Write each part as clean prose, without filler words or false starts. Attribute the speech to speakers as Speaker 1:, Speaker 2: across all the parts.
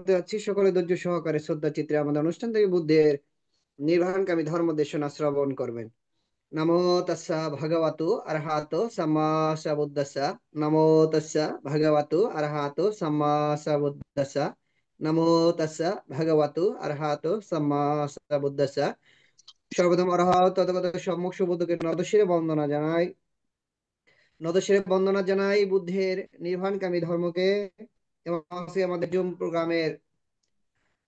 Speaker 1: করতে যাচ্ছি। সকলে ধৈর্য সহকারে শ্রদ্ধা চিত্রে আমাদের অনুষ্ঠান থেকে বুদ্ধের নির্বাণকামী ধর্ম দেশনা শ্রবণ করবেন। নমো তাস্সা ভগবতু আরহাতো সাম্মা সাম্বুদ্দাস্সা। নমো তাস্সা ভগবতু আরহাতো সাম্মা সাম্বুদ্দাস্সা। নমো তাস্সা ভগবতু আরহাতো সাম্মা সাম্বুদ্দাস্সা। সর্বপ্রথম অরহত তথাগত সম্মুখ সুবুদ্ধকে নতশিরে বন্দনা জানাই বুদ্ধের নির্বাণকামী ধর্মকে। এবং আজকে আমাদের জুম প্রোগ্রামের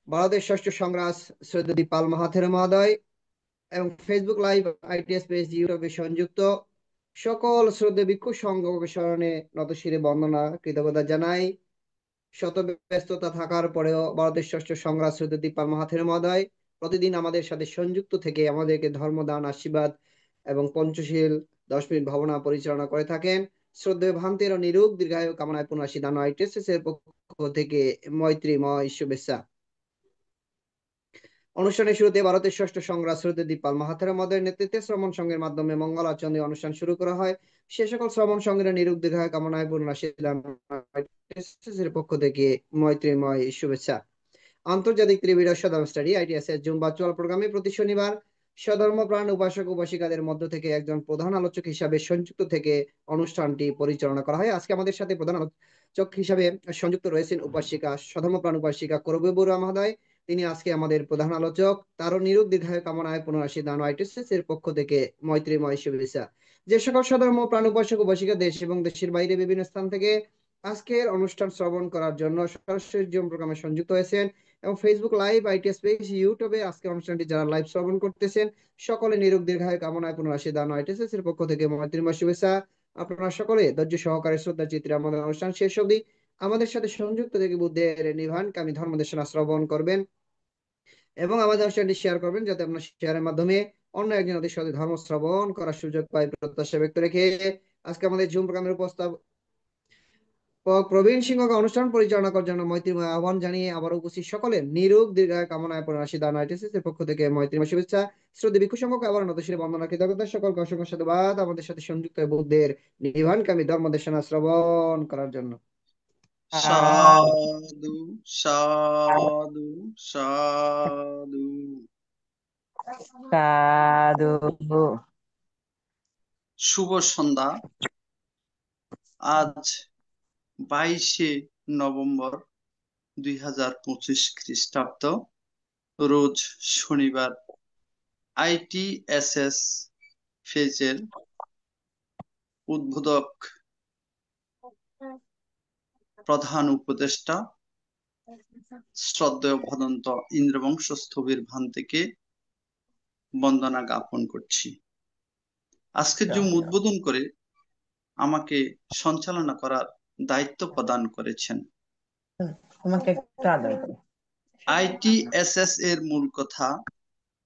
Speaker 1: বাংলাদেশ ষষ্ঠ সংগ্রাস শ্রদ্ধা পাল মাহাথের মহোদয় এবং ফেসবুক লাইভ আইটিএস পেজ ইউটিউবে সংযুক্ত সকল শ্রদ্ধা ভিক্ষু সংঘ স্মরণে নতশিরে বন্দনা কৃতজ্ঞতা জানাই। শত ব্যস্ততা থাকার পরেও ভারতের ষষ্ঠ সংগ্রাস শ্রদ্ধা পাল মাহাথের মহোদয় প্রতিদিন আমাদের সাথে সংযুক্ত থেকে আমাদেরকে ধর্মদান আশীর্বাদ এবং পঞ্চশীল 10 মিনিট ভাবনা পরিচালনা করে থাকেন। শ্রদ্ধেয় ভান্তের ও নিরোগ দীর্ঘায়ু কামনায় পুনরাশি দান আইটিএস এর পক্ষ থেকে মৈত্রীময় শুভেচ্ছা। অনুষ্ঠানের শুরুতে ভারতের ষষ্ঠ সংগ্রাস শ্রদ্ধা পাল মাহাথের মহোদয়ের নেতৃত্বে শ্রমণ সংঘের মাধ্যমে মঙ্গলাচরণে অনুষ্ঠান শুরু করা হয়। সে সকল শ্রমণ সংঘের নিরোগ দীর্ঘায়ু কামনায় পুনরাশি দান আইটিএস এর পক্ষ থেকে মৈত্রীময় শুভেচ্ছা। আন্তর্জাতিক ত্রিভিড সাধারণ স্টাডি আইটিএস এর জুম ভার্চুয়াল প্রোগ্রামে প্রতি শনিবার স্বধর্মপ্রাণ উপাসক উপাসিকাদের মধ্য থেকে একজন প্রধান আলোচক হিসাবে সংযুক্ত থেকে অনুষ্ঠানটি পরিচালনা করা হয়। আজকে আমাদের সাথে প্রধান আলোচক হিসাবে সংযুক্ত রয়েছেন উপাসিকা স্বধর্মপ্রাণ উপাসিকা করবী বড়ুয়া মহোদয়। তিনি আজকে আমাদের প্রধান আলোচক। তারও নিরোগ দীর্ঘায়ু কামনায় পুনরাশি দান আইটিএস এর পক্ষ থেকে মৈত্রীময় শুভেচ্ছা। যে সকল স্বধর্ম প্রাণ উপাসক উপাসিকা দেশ এবং দেশের বাইরে বিভিন্ন স্থান থেকে আজকের অনুষ্ঠান শ্রবণ করার জন্য সরাসরি জুম প্রোগ্রামে সংযুক্ত হয়েছেন এবং ফেসবুক লাইভ আইটিএস পেজ ইউটিউবে আজকে অনুষ্ঠানটি যারা লাইভ শ্রবণ করতেছেন সকলে নিরোগ দীর্ঘায়ু কামনায় পুনরাশি দান আইটিএস এর পক্ষ থেকে মৈত্রীময় শুভেচ্ছা। আপনারা সকলে ধৈর্য সহকারে শ্রদ্ধা চিত্রে আমাদের অনুষ্ঠান শেষ অবধি আমাদের সাথে সংযুক্ত থেকে বুদ্ধের নির্বাণকামী ধর্মদেশনা শ্রবণ করবেন এবং আমাদের অনুষ্ঠানটি শেয়ার করবেন যাতে আপনার শেয়ারের মাধ্যমে অন্য একজন অধিক সাথে ধর্ম শ্রবণ করার সুযোগ পায় প্রত্যাশা ব্যক্ত রেখে আজকে আমাদের জুম প্রোগ্রামের উপস্থাপ প্রবীণ সিংহকে অনুষ্ঠান পরিচালনা করার জন্য মৈত্রীময় আহ্বান জানিয়ে আবার উপস্থিত সকলে নিরোগ দীর্ঘায়ু কামনায় পুনরাশি দান আইটিএস এর পক্ষ থেকে মৈত্রীময় শুভেচ্ছা। শ্রদ্ধা ভিক্ষু সংঘকে আবার নতশিরে বন্দনা কৃতজ্ঞতা সকলকে অসংখ্য সাধুবাদ আমাদের সাথে সংযুক্ত হয়ে বুদ্ধের নির্বাণকামী ধর্মদেশনা শ্রবণ করার জন্য।
Speaker 2: সাধু সাধু সাধু
Speaker 3: সাধু।
Speaker 2: শুভ সন্ধ্যা। আজ 22শে নভেম্বর 2025 খ্রিস্টাব্দ, রোজ শনিবার। আইটিএসএস ফেজের উদ্বোধক প্রধান উপদেষ্টা শ্রদ্ধেয় ভদন্ত ইন্দ্রবংশ স্থবির ভান্তেকে বন্দনা জ্ঞাপন করছি। আজকের জুম উদ্বোধন করে আমাকে সঞ্চালনা করার দায়িত্ব প্রদান করেছেন। আইটিএসএস এর মূল কথা,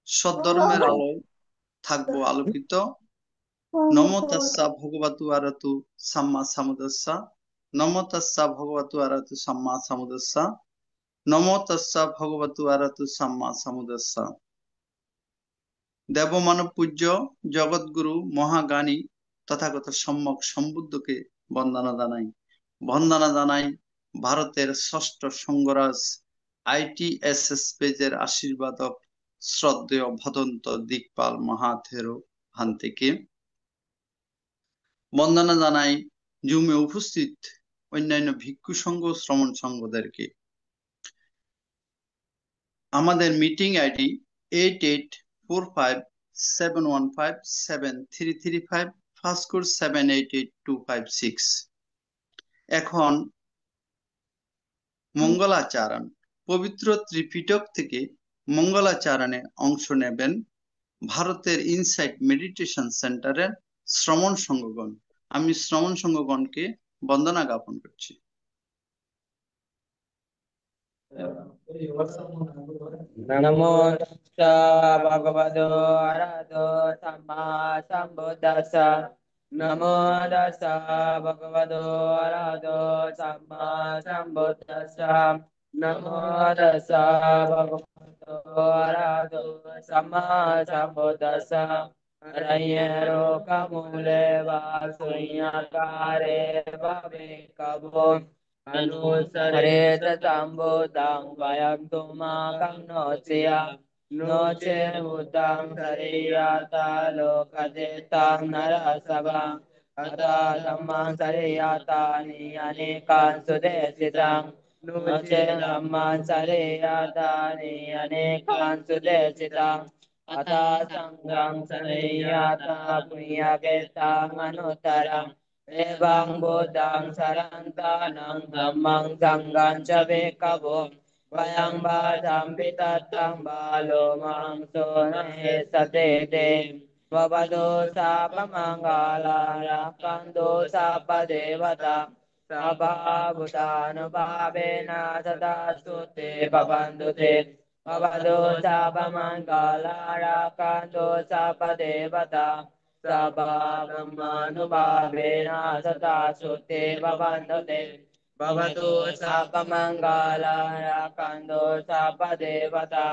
Speaker 2: সদ্ধর্মের আলোয় থাকবো আলোকিত। নমো তাস্সা ভগবতু আরহাতু সাম্মা সাম্বুদ্দাস্সা। নমো তাস্সা ভগবতু আরহাতু সাম্মা সাম্বুদ্দাস্সা। নমো তাস্সা ভগবতু আরহাতু সাম্মা সাম্বুদ্দাস্সা। দেবমানব পূজ্য জগৎগুরু মহাজ্ঞানী তথাগত সম্যক সম্বুদ্ধকে বন্দনা জানাই ভারতের ষষ্ঠ সংঘরাজ আইটিএসএস পেজের আশীর্বাদক শ্রদ্ধেয় ভদন্ত দিকপাল মাহাথেরো ভান্তেকে। বন্দনা জানাই জুমে উপস্থিত অন্যান্য ভিক্ষু সংঘ শ্রমণ সংঘদেরকে। আমাদের মিটিং আইডি 884571573335, ফার্স্ট কোড 788256। এখন মঙ্গলাচরণ, পবিত্র ত্রিপিটক থেকে মঙ্গলাচরণে অংশ নেবেন ভারতের ইনসাইট মেডিটেশন সেন্টারের শ্রমণ সংঘগণ। আমি শ্রমণ সংঘগণকে বন্দনা জ্ঞাপন করছি।
Speaker 3: নমো তাস্সা ভগবতো আরহাতো সাম্মা সাম্বুদ্দাস্সা। নমো তাস্সা ভগবতো আরহাতো সাম্মা সাম্বুদ্দাস্সা। নমো তাস্সা ভগবতো আরহাতো সাম্মা সাম্বুদ্দাস্সা। হরয়েরো কামুলে বাসুয়াকারে ভাবে কবো अनुसरेत सम्बुद्धं वयं तु माकं नोचया नो चे बुद्धं सरेयाता लोकजेतां नरसभा अथा धम्मं सरेयातानि अनेकान् सुदेशितां नो चे धम्मं सरेयातानि अनेकान् सुदेशितां अथा सङ्गं सरेयाता पुण्यकेताम् अनुत्तरम् एवं बुद्धं शरन्तानं धम्मं सङ्गं च भिक्खवो वयं वाचं विततं बालो मां सोनहे सतेते ववदो शापमङ्गलारकन्दो शापदेवता सभाभूतानुभावेन सदा स्तुते भवन्तु ते ववदो शापमङ्गलारकन्दो शापदेवता सभाब्रह्मानुभावेन सदा श्रुते भवन्तु ते भवतु शापमङ्गलारकन्दो शापदेवता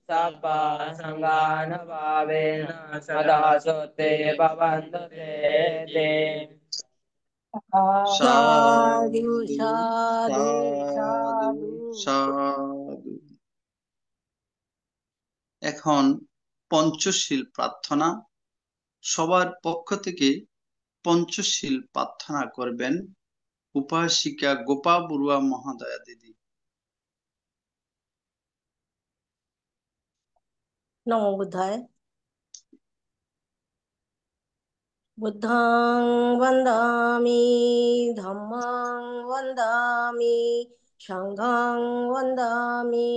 Speaker 3: सभा सङ्गानुभावेन सदा श्रुते भवन्तु ते
Speaker 4: साधु
Speaker 2: साधु
Speaker 4: साधु
Speaker 2: साधु
Speaker 4: साधु
Speaker 2: সাধু। এখন পঞ্চশীল প্রার্থনা। সবার পক্ষ থেকে পঞ্চশীল প্রার্থনা করবেন উপাসিকা গোপা বড়ুয়া মহাদয়া দিদি।
Speaker 4: नमो बुद्धाय। बुद्धं वन्दामि धम्मं वन्दामि सङ्घं वन्दामि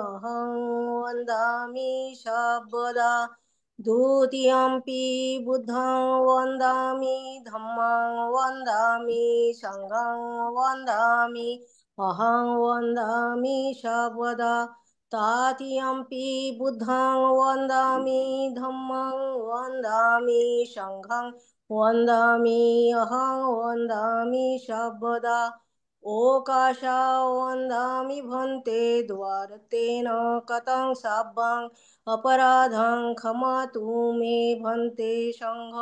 Speaker 4: अहं वन्दामि सर्वदा द्वितीयम्पि बुद्धं वन्दामि धम्मं वन्दामि सङ्घं वन्दामि अहं वन्दामि सर्वदा तातियम्पि बुद्धं वन्दामि धम्मं वन्दामि सङ्घं वन्दामि अहं वन्दामि सर्वदा ओकाशा वन्दामि भन्ते द्वारतेन कथं साभ्यं अपराधं क्षमतु मे भन्ते सङ्घ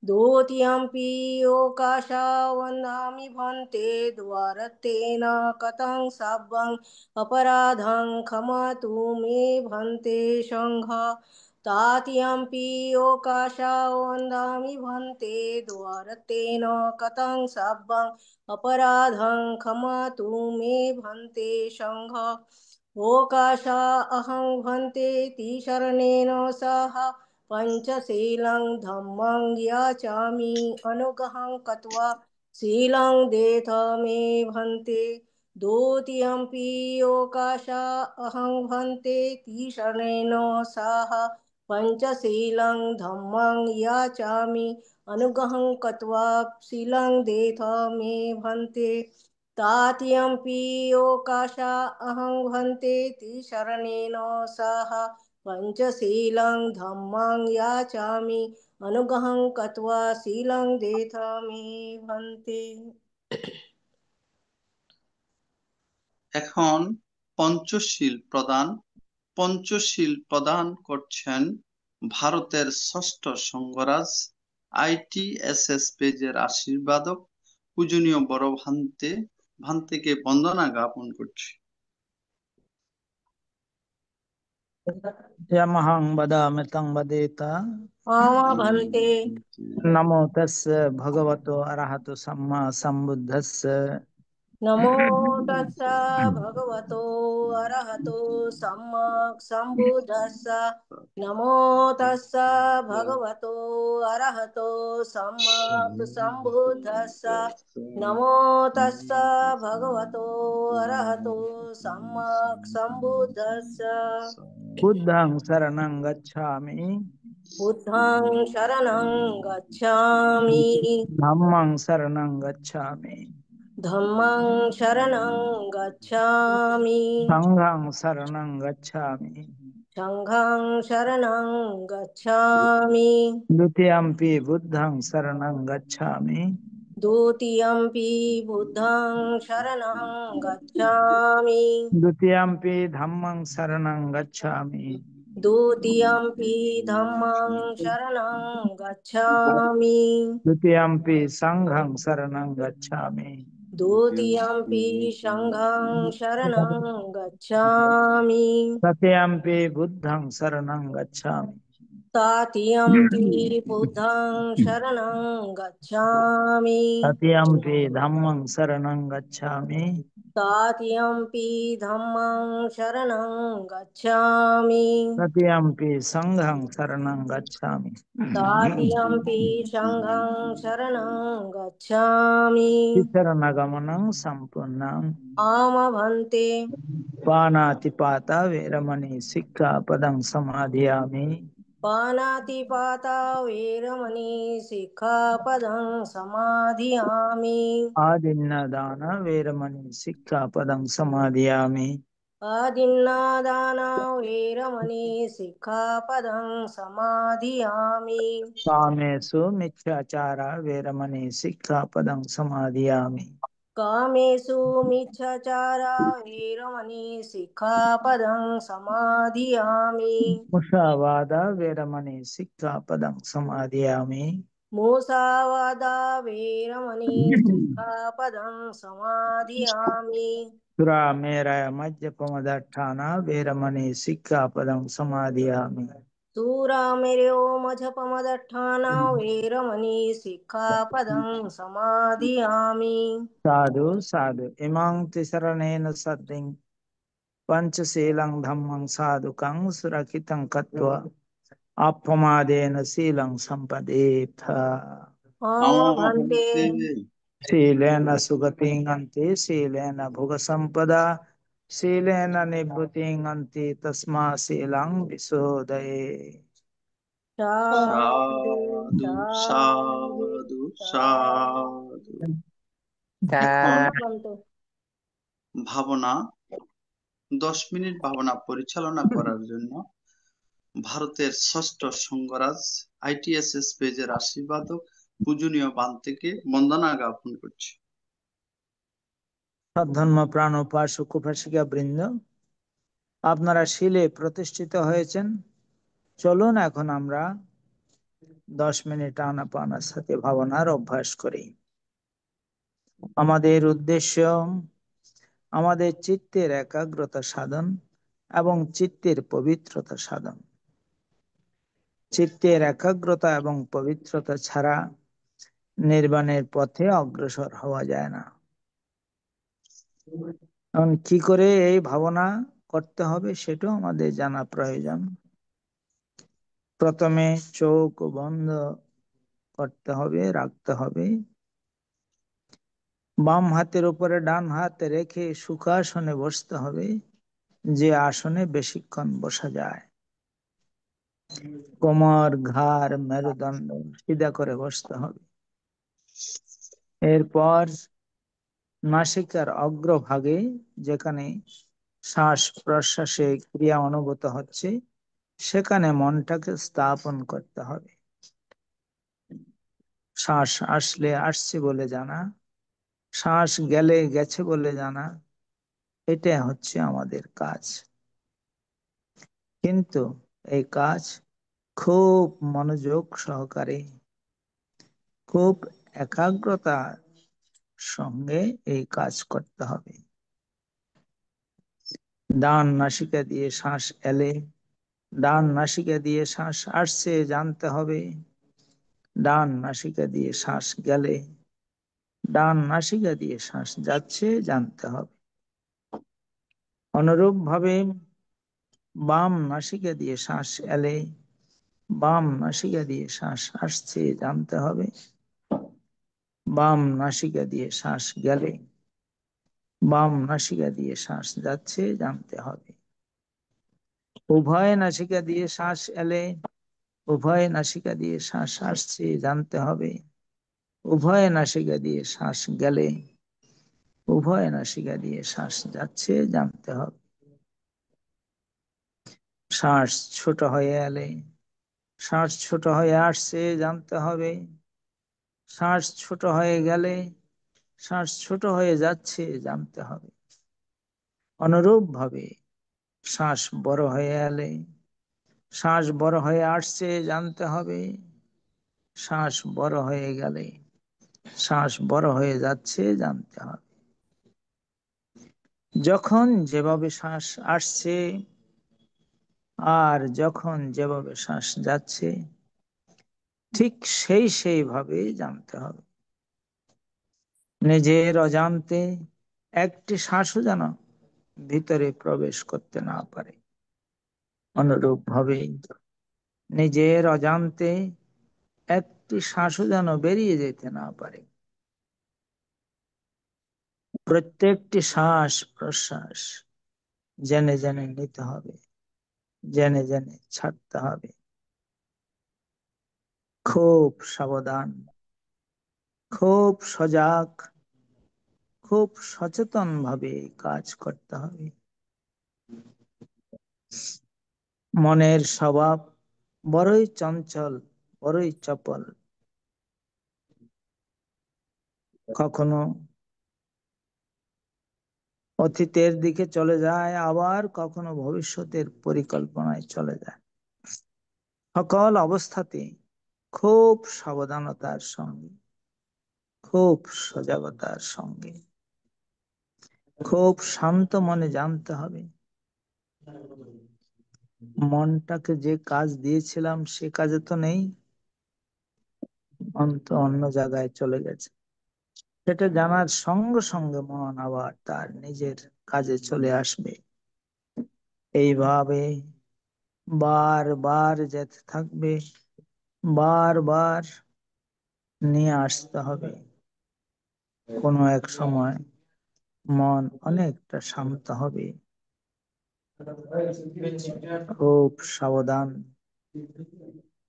Speaker 4: द्वितीयम्पि ओकाशा वन्दामि भन्ते द्वारतेन कथं साभ्यं अपराधं क्षमतु मे भन्ते सङ्घ तातियम्पि ओकाशा वन्दामि भन्ते द्वारतेन कथं साभ्यं अपराधं क्षमतु मे भन्ते सङ्घ ओकाशा अहं भन्ते तिशरणेन सह पञ्चशीलं धम्मं याचामि अनुग्रहं कृत्वा शीलं देथ मे भन्ते द्वितीयम्पि ओकाशा अहं भन्ते तिशरणेन सह पञ्चशीलं धम्मं याचामि अनुग्रहं कृत्वा शीलं देथ मे भन्ते तातियम्पि ओकाशा अहं भन्ते तिशरणेन सह पञ्चशीलं धम्मं याचामि अनुग्रहं कृत्वा शीलं देथ मे भन्ते।
Speaker 2: এখন পঞ্চশীল প্রদান। পঞ্চশীল প্রদান করছেন ভারতের ষষ্ঠ সংঘরাজ ITSS পেজের আশীর্বাদক পূজনীয় বড় ভান্তেকে বন্দনা জ্ঞাপন করছি।
Speaker 5: यमहं वदामि तं वदेत।
Speaker 4: भन्ते
Speaker 5: नमो तस्य भगवतो अरहतो सम्मा सम्बुद्धस्य।
Speaker 4: नमो तस्स भगवतो अरहतो सम्मा सम्बुद्धस्स। नमो तस्स भगवतो अरहतो सम्मा सम्बुद्धस्स। नमो तस्स भगवतो अरहतो सम्मा सम्बुद्धस्स।
Speaker 5: बुद्धं शरणं गच्छामि
Speaker 4: बुद्धं शरणं गच्छामि
Speaker 5: धम्मं शरणं गच्छामि
Speaker 4: धम्मं शरणं गच्छामि
Speaker 5: संघं शरणं गच्छामि
Speaker 4: सङ्घं शरणं गच्छामि
Speaker 5: द्वितीयम्पि बुद्धं शरणं गच्छामि
Speaker 4: द्वितीयम्पि बुद्धं शरणं गच्छामि
Speaker 5: द्वितीयम्पि धम्मं शरणं गच्छामि
Speaker 4: द्वितीयम्पि धम्मं शरणं गच्छामि
Speaker 5: द्वितीयम्पि संघं शरणं गच्छामि
Speaker 4: द्वितीयम्पि सङ्घं शरणं गच्छामि
Speaker 5: तृतीयम्पि बुद्धं शरणं गच्छामि
Speaker 4: तृतीयम्पि बुद्धं शरणं गच्छामि
Speaker 5: तृतीयम्पि धम्मं शरणं गच्छामि
Speaker 4: तृतीयम्पि धम्मं शरणं गच्छामि
Speaker 5: तृतीयम्पि संघं शरणं गच्छामि
Speaker 4: तृतीयम्पि सङ्घं शरणं गच्छामि
Speaker 5: शरणगमनं सम्पूर्णम्
Speaker 4: आमभन्ते
Speaker 5: पानातिपाता वेरमणि सिक्खापदं समादयामि
Speaker 4: पानातिपाता वेरमणि सिक्खापदं समाधियामि
Speaker 5: आदिन्नदान वेरमणि सिक्खापदं समादयामि
Speaker 4: आदिन्नादाना वेरमणि सिक्खापदं समाधियामि
Speaker 5: कामेषु मिथ्याचारा वेरमणि सिक्खापदं समादयामि
Speaker 4: कामेषु मिच्छाचारा वेरमणि सिक्खापदं समाधियामि
Speaker 5: मुषावादा वेरमणि सिक्खापदं समादयामि
Speaker 4: मूसावादा वेरमणि सिक्खापदं समाधियामि
Speaker 5: सुरामेरय मज्जपमदट्ठाना वेरमणि सिक्खापदं समादयामि
Speaker 4: सूरामेरयो मझपमदट्ठाना वेरमणि सिक्खापदं समाधियामि
Speaker 5: साधु साधु इमां तिसरणेन सद्दिं पंचशीलं धम्मं साधुकं सुरक्षितं कृत्वा अपमादेन शीलं सम्पदेथ
Speaker 4: आमभन्ते
Speaker 2: আমন্তে
Speaker 5: शीलेन सुगतिं अन्ति शीलेन भुगसम्पदा शीलेन निभृतिं अन्ति तस्मा शीलं विशोधये
Speaker 4: साधु
Speaker 2: সাধু
Speaker 4: साधु
Speaker 2: সাধু
Speaker 4: साधु
Speaker 2: সাধু। এখন
Speaker 4: आमभन्ते
Speaker 2: ভাবনা 10 মিনিট ভাবনা পরিচালনা করার জন্য ভারতের ষষ্ঠ সঙ্গরাজ ITSS পেজের আশীর্বাদক পূজনীয় বান থেকে বন্দনা জ্ঞাপন করছি।
Speaker 5: সদ্ধর্ম প্রাণ উপাসক উপাসিকা বৃন্দ, আপনারা শিলে প্রতিষ্ঠিত হয়েছেন। চলুন এখন আমরা 10 মিনিট আনাপানার সাথে ভাবনার অভ্যাস করি। আমাদের উদ্দেশ্য আমাদের চিত্তের একাগ্রতা সাধন এবং চিত্তের পবিত্রতা সাধন। চিত্তের একাগ্রতা এবং পবিত্রতা ছাড়া নির্বাণের পথে অগ্রসর হওয়া যায় না। এখন কি করে এই ভাবনা করতে হবে সেটাও আমাদের জানা প্রয়োজন। প্রথমে চোখ বন্ধ করতে হবে, রাখতে হবে। বাম হাতের উপরে ডান হাত রেখে সুখাসনে বসতে হবে, যে আসনে বেশিক্ষণ বসা যায়। কোমর, ঘাড়, মেরুদণ্ড সিধা করে বসতে হবে। এরপর নাসিকার অগ্রভাগে যেখানে শ্বাস প্রশ্বাসে ক্রিয়া অনুভূত হচ্ছে সেখানে মনটাকে স্থাপন করতে হবে। শ্বাস আসলে আসছে বলে জানা, শ্বাস গেলে গেছে বলে জানা, এটা হচ্ছে আমাদের কাজ। কিন্তু এই কাজ খুব মনোযোগ সহকারে, খুব একাগ্রতার সঙ্গে এই কাজ করতে হবে। ডান নাসিকা দিয়ে শ্বাস এলে ডান নাসিকা দিয়ে শ্বাস আসছে জানতে হবে, ডান নাসিকা দিয়ে শ্বাস গেলে ডান নাসিকা দিয়ে শ্বাস যাচ্ছে জানতে হবে। অনুরূপ ভাবে বাম নাসিকা দিয়ে শ্বাস এলে বাম নাসিকা দিয়ে শ্বাস আসছে জানতে হবে, বাম নাসিকা দিয়ে শ্বাস গেলে বাম নাসিকা দিয়ে শ্বাস যাচ্ছে জানতে হবে। উভয় নাসিকা দিয়ে শ্বাস এলে উভয় নাসিকা দিয়ে শ্বাস আসছে জানতে হবে, উভয় নাসিকা দিয়ে শ্বাস গেলে উভয় নাসিকা দিয়ে শ্বাস যাচ্ছে জানতে হবে। শ্বাস ছোট হয়ে এলে শ্বাস ছোট হয়ে আসছে জানতে হবে, শ্বাস ছোট হয়ে গেলে শ্বাস ছোট হয়ে যাচ্ছে জানতে হবে। অনুরূপ ভাবে শ্বাস বড় হয়ে এলে শ্বাস বড় হয়ে আসছে জানতে হবে, শ্বাস বড় হয়ে গেলে শ্বাস বড় হয়ে যাচ্ছে জানতে হবে। যখন যেভাবে শ্বাস আসছে আর যখন যেভাবে শ্বাস যাচ্ছে ঠিক সেইভাবে জানতে হবে। নিজের অজান্তে একটি শ্বাসও যেন ভিতরে প্রবেশ করতে না পারে। অনুরূপ ভাবে নিজের অজান্তে একটি শ্বাসও যেন বেরিয়ে যেতে না পারে। প্রত্যেকটি শ্বাস প্রশ্বাস জেনে জেনে নিতে হবে, জেনে জেনে ছাড়তে হবে। খুব সাবধান, খুব সজাগ, খুব সচেতন ভাবে কাজ করতে হবে। মনের স্বভাব বড়ই চঞ্চল, বড়ই চপল। কখনো অতীতের দিকে চলে যায়, আবার কখনো ভবিষ্যতের পরিকল্পনায় চলে যায়। সকল অবস্থাতে খুব সাবধানতার সঙ্গে, খুব সজাগতার সঙ্গে, খুব শান্ত মনে জানতে হবে মনটাকে যে কাজ দিয়েছিলাম সে কাজে তো নেই, মন তো অন্য জায়গায় চলে গেছে। সেটা জানার সঙ্গে সঙ্গে মন আবার তার নিজের কাজে চলে আসবে। এইভাবে বারবার যেতে থাকবে, বারবার নিয়ে আসতে হবে। কোনো এক সময় মন অনেকটা শান্ত হবে। খুব সাবধান,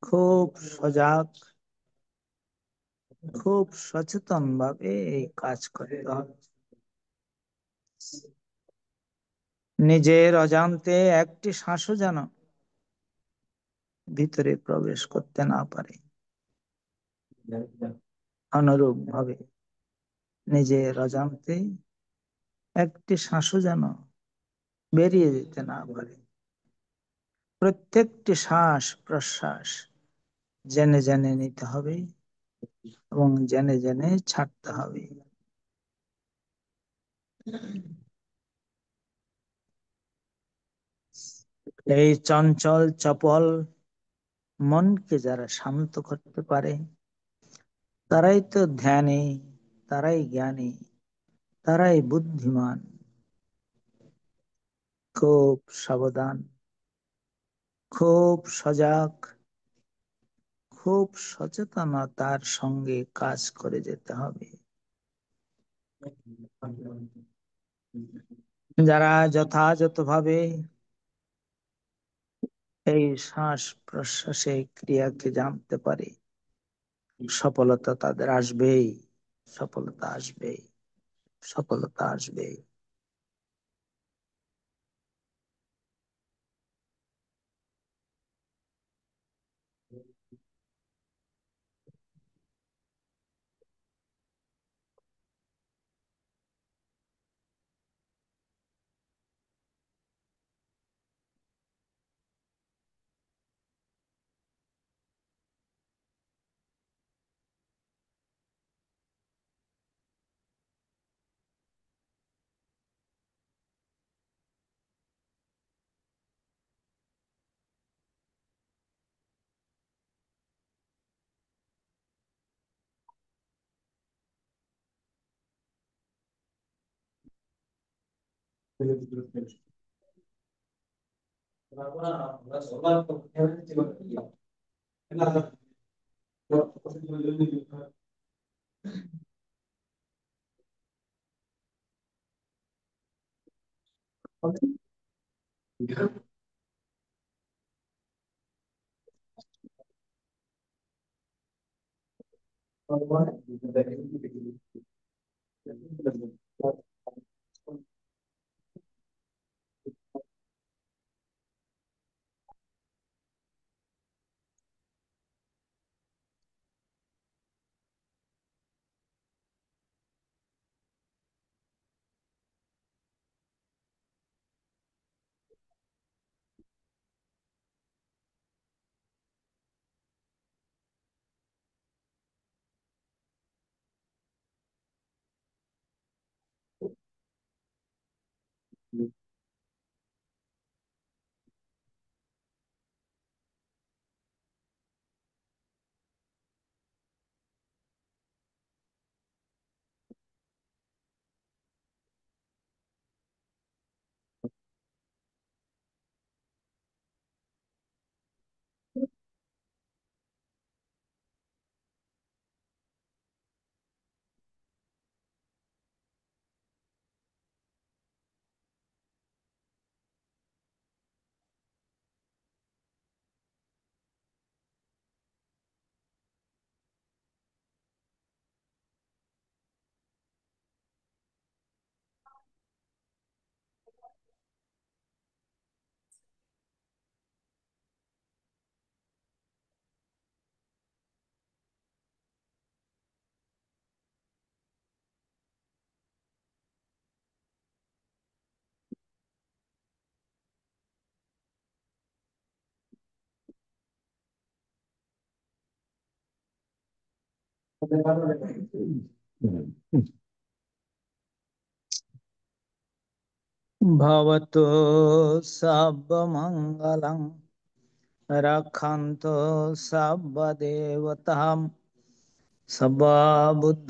Speaker 5: খুব সজাগ, খুব সচেতন ভাবে এই কাজ করতে হবে। নিজের অজান্তে একটি শ্বাসও যেন ভিতরে প্রবেশ করতে না পারে। অনুরূপ ভাবে নিজের অজান্তে একটি শ্বাসও যেন বেরিয়ে যেতে না পারে। প্রত্যেকটি শ্বাস প্রশ্বাস জেনে জেনে নিতে হবে এবং জেনে জেনে ছাড়তে হবে। এই চঞ্চল চপল মনকে যারা শান্ত করতে পারে তারাই তো ধ্যানী, তারাই জ্ঞানী, তারাই বুদ্ধিমান। খুব সাবধান, খুব সজাগ, খুব সচেতনতার সঙ্গে কাজ করে যেতে হবে। যারা যথাযথভাবে এই শ্বাস প্রশ্বাসে ক্রিয়াকে জানতে পারে সফলতা তাদের আসবেই, সফলতা আসবেই, সফলতা আসবেই। भवतो सर्वमङ्गलं रक्षन्तु सर्वदेवतां सर्वबुद्धानुभावेन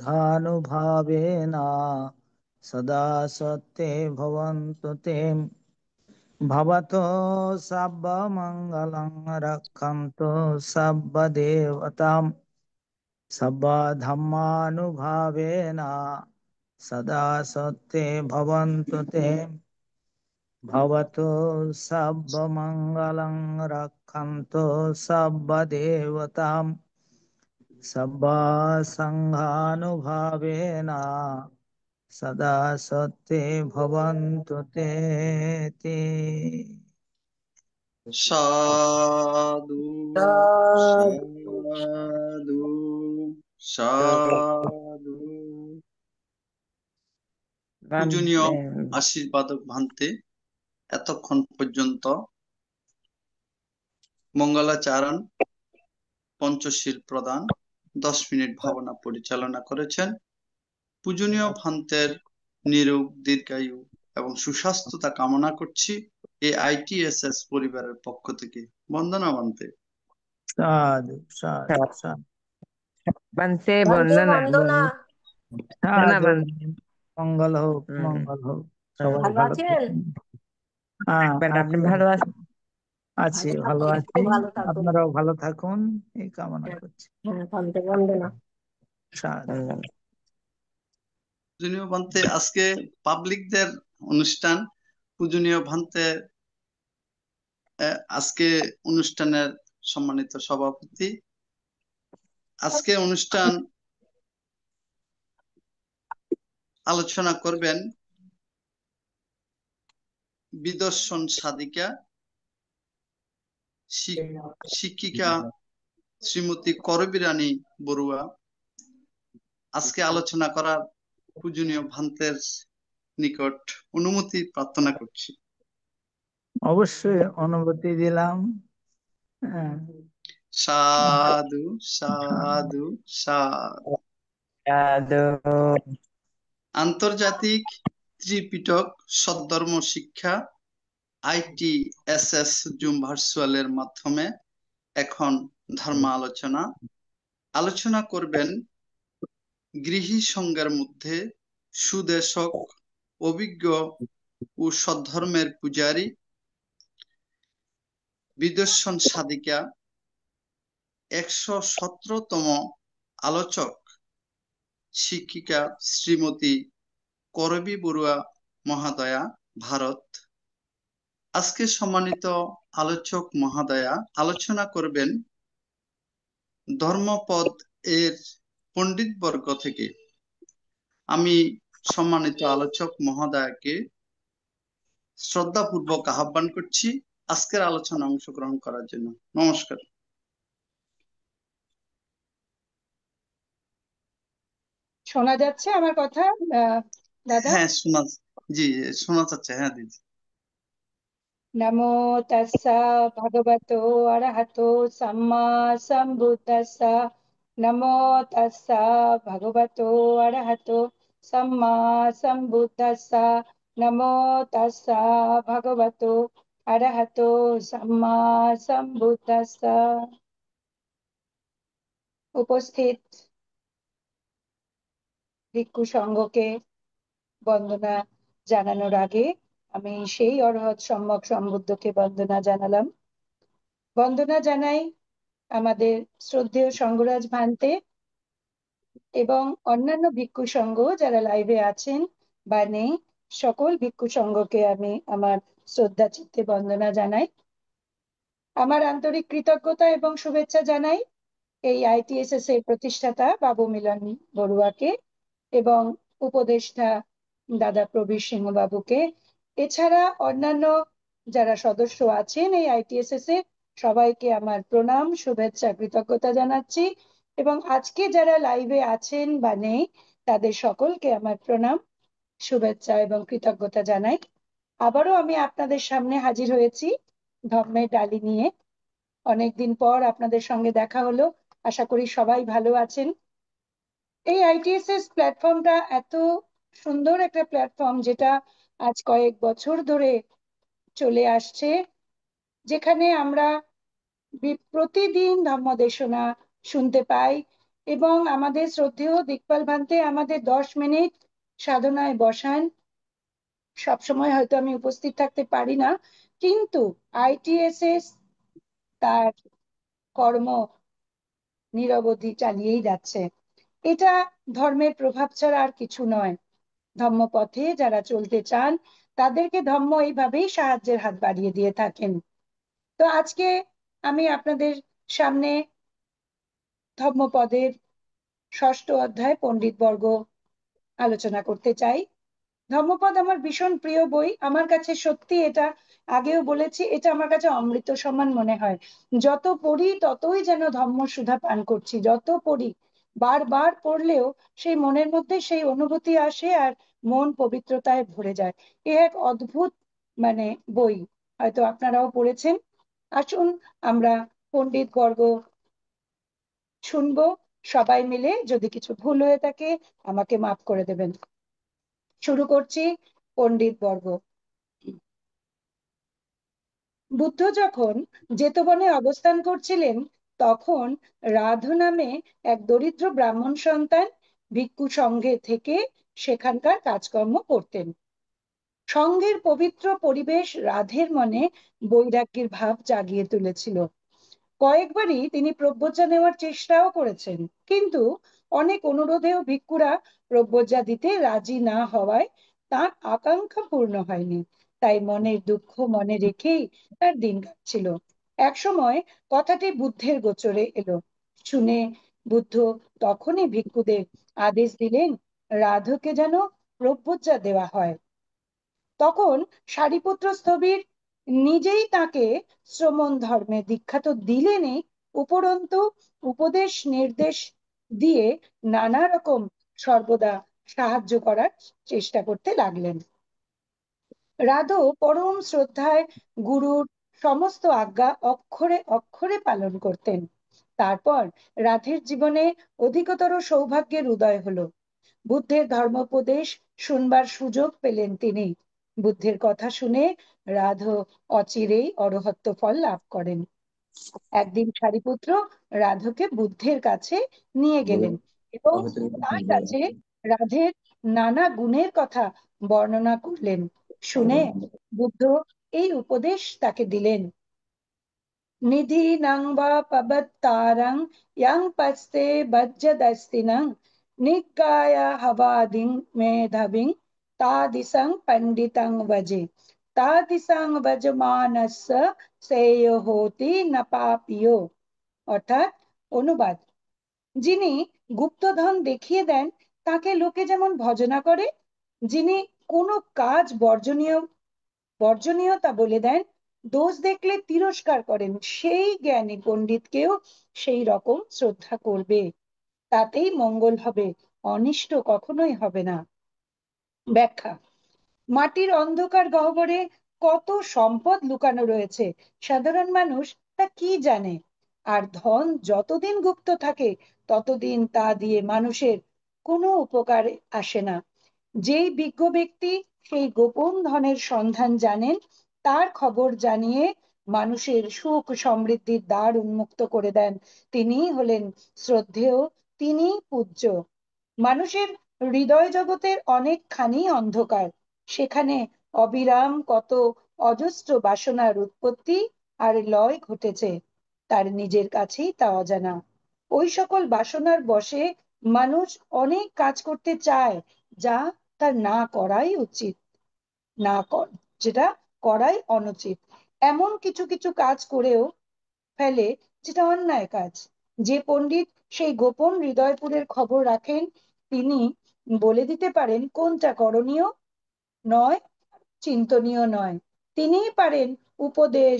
Speaker 5: सदा सत्ये भवन्तु ते भवतो सर्वमङ्गलं रक्षन्तु सर्वदेवतां सर्वधर्मानुभावेन सदा सत्ये भवन्तु ते भवतो सर्वमङ्गलं रक्षन्तु सर्वदेवतां सर्वसङ्घानुभावेन सदा सत्ये भवन्तु ते ते।
Speaker 2: সাধু সাধু সাধু। পূজনীয় আশীর্বাদক ভান্তে এতক্ষণ পর্যন্ত মঙ্গলাচরণ পঞ্চশীল প্রদান 10 মিনিট ভাবনা পরিচালনা করেছেন। পূজনীয় ভান্তের নিরোগ দীর্ঘায়ু এবং সুস্বাস্থ্যতা কামনা করছি এই ITSS পরিবারের পক্ষ থেকে। বন্দনা ভান্তে।
Speaker 5: সাধু সাধু সাধু
Speaker 3: বন্দে
Speaker 4: বন্দে
Speaker 3: বন্দনা
Speaker 4: বন্দনা।
Speaker 5: সাধু।
Speaker 3: বন্দনা।
Speaker 5: মঙ্গল হোক
Speaker 3: হুম।
Speaker 5: মঙ্গল হোক, সবাই
Speaker 4: ভালো
Speaker 5: ভালো
Speaker 4: আছেন?
Speaker 5: থাকুন। হ্যাঁ
Speaker 3: আপনি
Speaker 5: আছি,
Speaker 3: ভালো আছেন?
Speaker 5: আছি,
Speaker 4: ভালো
Speaker 5: ভালো
Speaker 4: থাকুন,
Speaker 5: আছি।
Speaker 4: ভালো থাকুন।
Speaker 5: আপনারাও ভালো থাকুন এই কামনা করছি।
Speaker 4: হ্যাঁ, বন্দে বন্দনা।
Speaker 5: সাধু।
Speaker 2: পূজনীয় ভান্তে আজকে পাবলিকদের অনুষ্ঠান। পূজনীয় ভান্তে আজকে অনুষ্ঠানের সম্মানিত সভাপতি। আজকে অনুষ্ঠান আলোচনা করবেন বিদর্শন সাধিকা শিক্ষিকা শ্রীমতী করবী রানী বড়ুয়া। আজকে আলোচনা করার পূজনীয় ভান্তের নিকট অনুমতি প্রার্থনা করছি।
Speaker 5: অবশ্যই অনুমতি দিলাম। হ্যাঁ,
Speaker 2: সাধু সাধু সাধু।
Speaker 3: সাধু।
Speaker 2: আন্তর্জাতিক ত্রিপিটক সদ্ধর্ম শিক্ষা ITSS জুম ভার্চুয়ালের মাধ্যমে এখন ধর্ম আলোচনা করবেন গৃহী সংঘের মধ্যে সুদেশক, অভিজ্ঞ ও সদ্ধর্মের পূজারী বিদর্শন সাধিকা 117তম আলোচক শিক্ষিকা শ্রীমতী করবী বড়ুয়া মহাদয়া, ভারত। আজকে সম্মানিত আলোচক মহাদয়া আলোচনা করবেন ধর্মপদ এর পণ্ডিতবর্গ থেকে। আমি সম্মানিত আলোচক মহোদয়কে শ্রদ্ধাপূর্বক আহ্বান করছি আজকের আলোচনা অংশগ্রহণ করার জন্য। নমস্কার।
Speaker 6: শোনা যাচ্ছে আমার কথা দাদা?
Speaker 2: হ্যাঁ শোনা যাচ্ছে। হ্যাঁ দিদি।
Speaker 6: নমো তাস্সা ভগবতো অরহতো সাম্মা সম্বুদ্ধাস্সা। নমো তাস্সা ভগবতো অরহতো সাম্মা সম্বুদ্ধাস্সা। নমো তাস্সা ভগবতো অরহতো সাম্মা সম্বুদ্ধাস্সা। উপস্থিত ভিক্ষু সংঘকে বন্দনা জানানোর আগে আমি সেই অরহৎ সম্যক সম্বুদ্ধকে বন্দনা জানালাম। বন্দনা জানাই আমাদের শ্রদ্ধেয় সঙ্গরাজ ভান্তে এবং অন্যান্য ভিক্ষু সংঘ যারা লাইভে আছেন বা নেই, সকল ভিক্ষু সংঘকে আমি আমার শ্রদ্ধা চিত্তে বন্দনা জানাই। আমার আন্তরিক কৃতজ্ঞতা এবং শুভেচ্ছা জানাই এই আইটিএসএস এর প্রতিষ্ঠাতা বাবু মিলন বড়ুয়াকে এবং উপদেষ্টা দাদা প্রবীর সিংহ বাবুকে। এছাড়া অন্যান্য যারা সদস্য আছেন এই আইটিএসএস এর সবাইকে আমার প্রণাম, শুভেচ্ছা, কৃতজ্ঞতা জানাচ্ছি এবং আজকে যারা লাইভে আছেন বা নেই তাদের সকলকে আমার প্রণাম, শুভেচ্ছা এবং কৃতজ্ঞতা জানাই। আবারও আমি আপনাদের সামনে হাজির হয়েছি ধর্মের ডালি নিয়ে। অনেকদিন পর আপনাদের সঙ্গে দেখা হলো, আশা করি সবাই ভালো আছেন। এই আইটিএসএস প্ল্যাটফর্মটা এত সুন্দর একটা প্ল্যাটফর্ম যেটা আজ কয়েক বছর ধরে চলে আসছে, যেখানে আমরা প্রতিদিন ধর্মদেশনা শুনতে পাই এবং আমাদের শ্রদ্ধেয় দিকপাল ভান্তে আমাদের 10 মিনিট সাধনায় বসান। সবসময় হয়তো আমি উপস্থিত থাকতে পারি না, কিন্তু আইটিএসএস তার কর্ম নিরবধি চালিয়েই যাচ্ছে। এটা ধর্মের প্রভাব ছাড়া আর কিছু নয়। ধর্মপথে যারা চলতে চান তাদেরকে ধর্ম এইভাবেই সাহায্যের হাত বাড়িয়ে দিয়ে থাকেন। তো আজকে আমি আপনাদের সামনে ধর্মপদের 6ষ্ঠ অধ্যায় পণ্ডিত বর্গ আলোচনা করতে চাই। ধর্মপদ আমার ভীষণ প্রিয় বই। আমার কাছে সত্যি, এটা আগেও বলেছি, এটা আমার কাছে অমৃত সমান মনে হয়। যত পড়ি ততই যেন ধর্ম সুধা পান করছি। যত পড়ি, বারবার পড়লেও সেই মনের মধ্যে সেই অনুভূতি আসে আর মন পবিত্রতায় ভরে যায়। এ এক অদ্ভুত বই, হয়তো আপনারাও পড়েছেন। আসুন আমরা পণ্ডিত বর্গ শুনবো সবাই মিলে। যদি কিছু ভুল হয়ে থাকে আমাকে মাফ করে দেবেন। শুরু করছি পণ্ডিত বর্গ। বুদ্ধ যখন জেতবনে অবস্থান করছিলেন তখন রাধ নামে এক দরিদ্র ব্রাহ্মণ সন্তান ভিক্ষু সংঘে থেকে সেখানকার কাজকর্ম করতেন। সংঘের পবিত্র পরিবেশ রাধের মনে বৈরাগ্যের ভাব জাগিয়ে তুলেছিল। কয়েকবারই তিনি প্রব্রজ্জা নেওয়ার চেষ্টাও করেছেন, কিন্তু অনেক অনুরোধেও ভিক্ষুরা প্রব্রজ্জা দিতে রাজি না হওয়ায় তার আকাঙ্ক্ষা পূর্ণ হয়নি। তাই মনের দুঃখ মনে রেখেই তার দিন কাটছিল। একসময় কথাটি বুদ্ধের গোচরে এলো। শুনে বুদ্ধ তখনই ভিক্ষুদের আদেশ দিলেন রাধকে যেন প্রব্রজ্জা দেওয়া হয়। তখন সারিপুত্র স্থবির নিজেই তাকে শ্রমণ ধর্মে দীক্ষা তো দিলেনই, উপরন্তু উপদেশ নির্দেশ দিয়ে নানা রকম সর্বদা সাহায্য করার চেষ্টা করতে লাগলেন। রাধো পরম শ্রদ্ধায় গুরুর সমস্ত আজ্ঞা অক্ষরে অক্ষরে পালন করতেন। তারপর রাধের জীবনে অধিকতর সৌভাগ্যের উদয় হলো। বুদ্ধের ধর্মোপদেশ শুনবার সুযোগ পেলেন তিনি। বুদ্ধের কথা শুনে রাধো অচিরেই অরহত্ত ফল লাভ করেন। একদিন সারিপুত্র রাধকে বুদ্ধের কাছে নিয়ে গেলেন এবং তার কাছে রাধের নানা গুণের কথা বর্ণনা করলেন। শুনে বুদ্ধ এই উপদেশ তাকে দিলেন, নিধি নং বা পবত্তারং यं पस्ते बज्जदस्तिनं निगाय हवादिं मेधविं तादिसं पंडितं वजे तादिसं वजमानस्य শ্রেয় হোতি না পাপিও। অর্থাৎ অনুবাদ, যিনি গুপ্তধন দেখিয়ে দেন তাকে লোকে যেমন ভজনা করে, যিনি কোনো কাজ বর্জনীয়তা বলে দেন, দোষ দেখলে তিরস্কার করেন, সেই জ্ঞানী পণ্ডিতকেও সেই রকম শ্রদ্ধা করবে, তাতেই মঙ্গল হবে, অনিষ্ট কখনোই হবে না। ব্যাখ্যা: মাটির অন্ধকার গহ্বরে কত সম্পদ লুকানো রয়েছে, সাধারণ মানুষ তা কি জানে? আর ধন যতদিন গুপ্ত থাকে ততদিন তা দিয়ে মানুষের কোনো উপকার আসে না। যেই বিজ্ঞ ব্যক্তি সেই গোপন ধনের সন্ধান জানেন, তার খবর জানিয়ে মানুষের সুখ সমৃদ্ধির দ্বার উন্মুক্ত করে দেন। তিনিই হলেন শ্রদ্ধেয়, তিনিই পূজ্য। মানুষের হৃদয় জগতের অনেকখানি অন্ধকার, সেখানে অবিরাম কত অজস্র বাসনার উৎপত্তি আর লয় ঘটেছে, তার নিজের কাছেই তা অজানা। ওই সকল বাসনার বশে মানুষ অনেক কাজ করতে চায়, যা তার না করাই উচিত, না যেটা করাই অনুচিত। এমন কিছু কিছু কাজ করেও ফেলে যেটা অন্যায় কাজ। যে পণ্ডিত সেই গোপন হৃদয়পুরের খবর রাখেন, তিনি বলে দিতে পারেন কোনটা করণীয় নয়, চিন্তনীয় নয়। তিনিই পারেন উপদেশ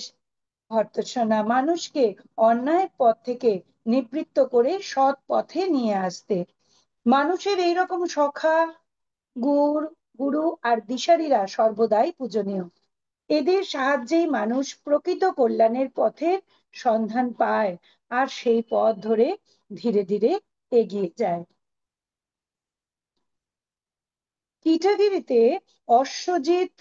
Speaker 6: ভর্ৎসনা মানুষকে অন্যায়ের পথ থেকে নিবৃত্ত করে সৎ পথে নিয়ে আসতে। মানুষের এইরকম সখা, গুরু আর দিশারীরা সর্বদাই পূজনীয়। এদের সাহায্যেই মানুষ প্রকৃত কল্যাণের পথের সন্ধান পায় আর সেই পথ ধরে ধীরে ধীরে এগিয়ে যায়। কিটাগিরিতে অশ্বজিৎ,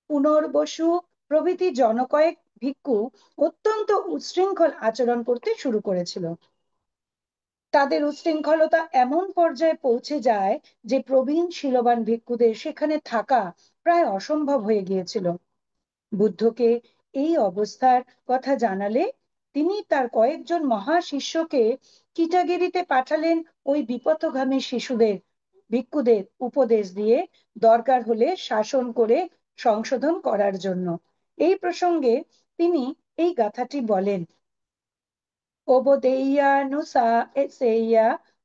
Speaker 6: পুনর্বসু প্রভৃতি জনকয়েক ভিক্ষু অত্যন্ত উচ্ছৃঙ্খল আচরণ করতে শুরু করেছিল। তাদের উচ্ছৃঙ্খলতা এমন পর্যায়ে পৌঁছে যায় যে প্রবীণ শীলবান ভিক্ষুদের সেখানে থাকা প্রায় অসম্ভব হয়ে গিয়েছিল। বুদ্ধকে এই অবস্থার কথা জানালে তিনি তার কয়েকজন মহা শিষ্যকে কিটাগিরিতে পাঠালেন ওই বিপথগামী ভিক্ষুদের উপদেশ দিয়ে দরকার হলে শাসন করে সংশোধন করার জন্য। এই প্রসঙ্গে তিনি এই গাথাটি বলেন: ওবদেয়ানুসেয়া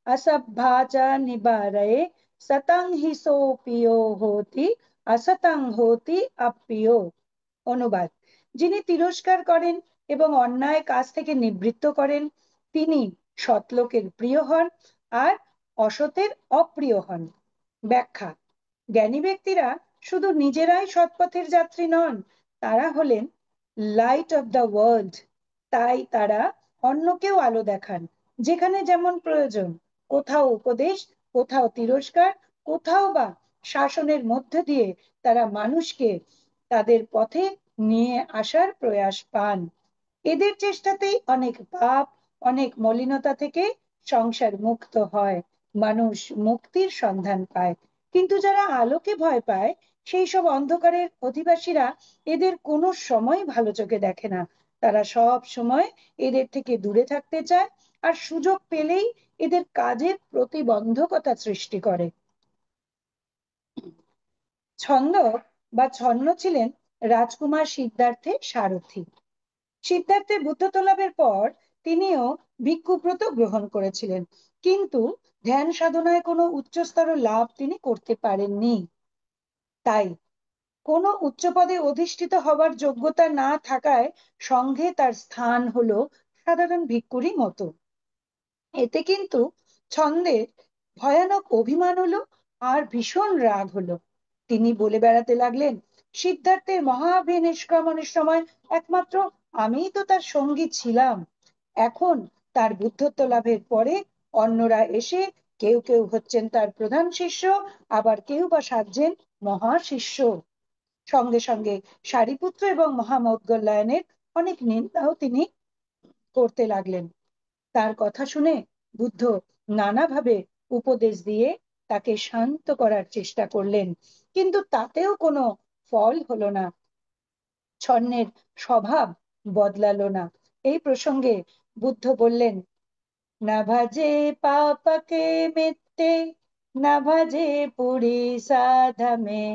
Speaker 6: আসভ্যাচা নিবারয়ে সতং হি সোপিও হোতি অসতং হোতি অপ্রিয়। অনুবাদ: যিনি তিরস্কার করেন এবং অন্যায় কাজ থেকে নিবৃত্ত করেন, তিনি সৎলোকের প্রিয় হন আর অসতের অপ্রিয় হন। ব্যাখ্যা: জ্ঞানী ব্যক্তিরা শুধু নিজেরাই সৎপথের যাত্রী নন, তারা হলেন লাইট অফ দ্য ওয়ার্ল্ড। তাই তারা অন্যকেও আলো দেখান, যেখানে যেমন প্রয়োজন। কোথাও উপদেশ, কোথাও তিরস্কার, কোথাও বা শাসনের মধ্যে দিয়ে তারা মানুষকে তাদের পথে নিয়ে আসার প্রয়াস পান। এদের চেষ্টাতেই অনেক পাপ, অনেক মলিনতা থেকে সংসার মুক্ত হয়, মানুষ মুক্তির সন্ধান পায়। কিন্তু যারা আলোকে ভয় পায়, সেই সব অন্ধকারের অধিবাসীরা এদের কোনো সময় ভালো চোখে দেখে না। তারা সব সময় এদের থেকে দূরে থাকতে চায় আর সুযোগ পেলেই এদের কাজের প্রতিবন্ধকতা সৃষ্টি করে। ছন্দ বা ছন্ন ছিলেন রাজকুমার সিদ্ধার্থের সারথী। সিদ্ধার্থের বুদ্ধত্ব লাভের পর তিনিও ভিক্ষুব্রত গ্রহণ করেছিলেন, কিন্তু ধ্যান সাধনায় কোনো উচ্চস্তর লাভ তিনি করতে পারেননি। তাই কোনো উচ্চ পদে অধিষ্ঠিত হবার যোগ্যতা না থাকায় সঙ্ঘে তার স্থান হলো সাধারণ ভিক্ষুরই মতো। এতে কিন্তু ছন্দের ভয়ানক অভিমান হলো আর ভীষণ রাগ হলো। তিনি বলে বেড়াতে লাগলেন, সিদ্ধার্থের মহাভিনিষ্ক্রমণের সময় একমাত্র আমিই তো তার সঙ্গী ছিলাম। এখন তার বুদ্ধত্ব লাভের পরে অন্যরা এসে কেউ কেউ হচ্ছেন তার প্রধান শিষ্য, আবার কেউ বা সাজছেন মহা শিষ্য। সঙ্গে সঙ্গে সারিপুত্র এবং মহামৌদ্গল্যায়নের অনেক নিন্দাও তিনি করতে লাগলেন। তার কথা শুনে বুদ্ধ নানাভাবে উপদেশ দিয়ে তাকে শান্ত করার চেষ্টা করলেন, কিন্তু তাতেও কোনো ফল হলো না। ছন্নের স্বভাব বদলালো না। এই প্রসঙ্গে বুদ্ধ বললেন, না ভাজে পাপকে মিথ্যে, না ভাজে পুরী সাধমে,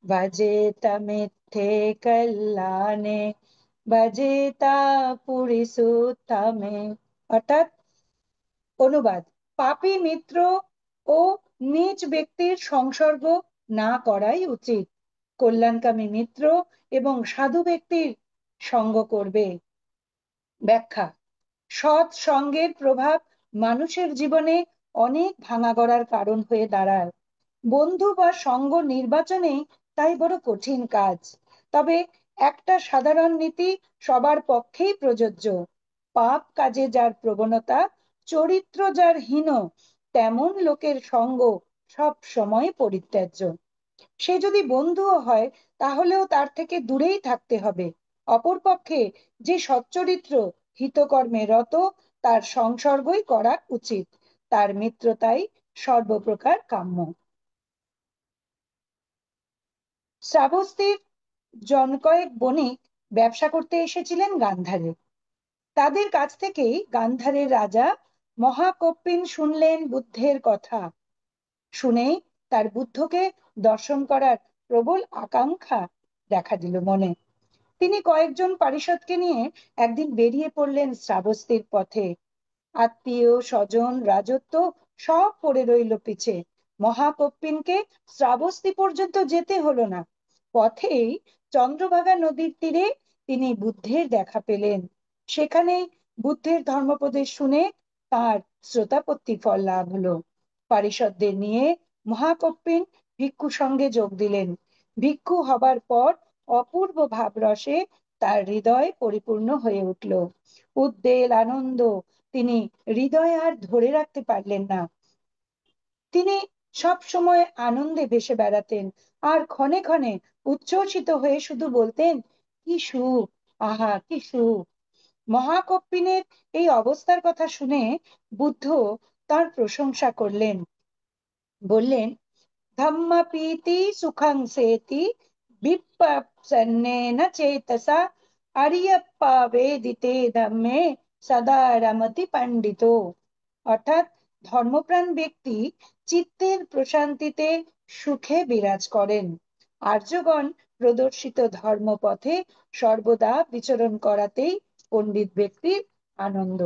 Speaker 6: ভজে তা মিথ্যে কল্যাণে, ভজে তা পুরী সুত্থামে। অর্থাৎ, অনুবাদ: পাপী মিত্র ও নীচ ব্যক্তির সংসর্গ না করাই উচিত, কল্যাণকামী মিত্র এবং সাধু ব্যক্তির সঙ্গ করবে। ব্যাখ্যা: সৎ সঙ্গের প্রভাব মানুষের জীবনে অনেক ভাঙাগড়ার কারণ হয়ে দাঁড়ায়। বন্ধু বা সঙ্গ নির্বাচনে তাই বড় কঠিন কাজ। তবে একটা সাধারণ নীতি সবার পক্ষেই প্রযোজ্য: পাপ কাজে যার প্রবণতা, চরিত্র যার হীন, তেমন লোকের সঙ্গ সব সময় পরিত্যাজ্য। সে যদি বন্ধুও হয় তাহলেও তার থেকে দূরেই থাকতে হবে। অপরপক্ষে যে সচ্চরিত্র হিতকর্মে রত তার সংসর্গই করা উচিত, তার মিত্রতাই সর্বপ্রকার কাম্য। শ্রাবস্তীর জন কয়েক বণিক ব্যবসা করতে এসেছিলেন গান্ধারে। তাদের কাছ থেকেই গান্ধারের রাজা মহাকপ্পিন শুনলেন বুদ্ধের কথা। শুনেই তার বুদ্ধকে দর্শন করার প্রবল আকাঙ্ক্ষা দেখা দিল মনে। তিনি কয়েকজন পারিষদকে নিয়ে একদিন বেরিয়ে পড়লেন শ্রাবস্তীর পথে। আত্মীয় স্বজন রাজত্ব সব পড়ে রইল পিছে। মহাকপ্পিনকে শ্রাবস্তী পর্যন্ত যেতে হলো না। পথেই চন্দ্রভাগা নদীর তীরে তিনি বুদ্ধের দেখা পেলেন। সেখানেই বুদ্ধের ধর্মোপদেশ শুনে তার শ্রোতাপত্তি ফল লাভ হলো। পারিষদদের নিয়ে মহাকপ্পিন ভিক্ষু সঙ্গে যোগ দিলেন। ভিক্ষু হবার পর অপূর্ব ভাবরসে তার হৃদয় পরিপূর্ণ হয়ে উঠল। উদ্বেল আনন্দ তিনি হৃদয়ে আর ধরে রাখতে পারলেন না। তিনি সব সময় আনন্দে ভেসে বেড়াতেন আর ক্ষণে ক্ষণে উচ্ছ্বসিত হয়ে শুধু বলতেন, কি সুখ, আহা কি সুখ। মহাকপ্পিনের এই অবস্থার কথা শুনে বুদ্ধ তার প্রশংসা করলেন। বললেন, ধম্মপীতি সুখং সেতি বিপ্রসন্নেন চেতসা আরিয়প্পা বেদিতে ধম্মে সদা রমতি পণ্ডিত। অর্থাৎ ধর্মপ্রাণ ব্যক্তি চিত্তের প্রশান্তিতে সুখে বিরাজ করেন। আর্যগণ প্রদর্শিত ধর্মপথে সর্বদা বিচরণ করাতেই পণ্ডিত ব্যক্তির আনন্দ।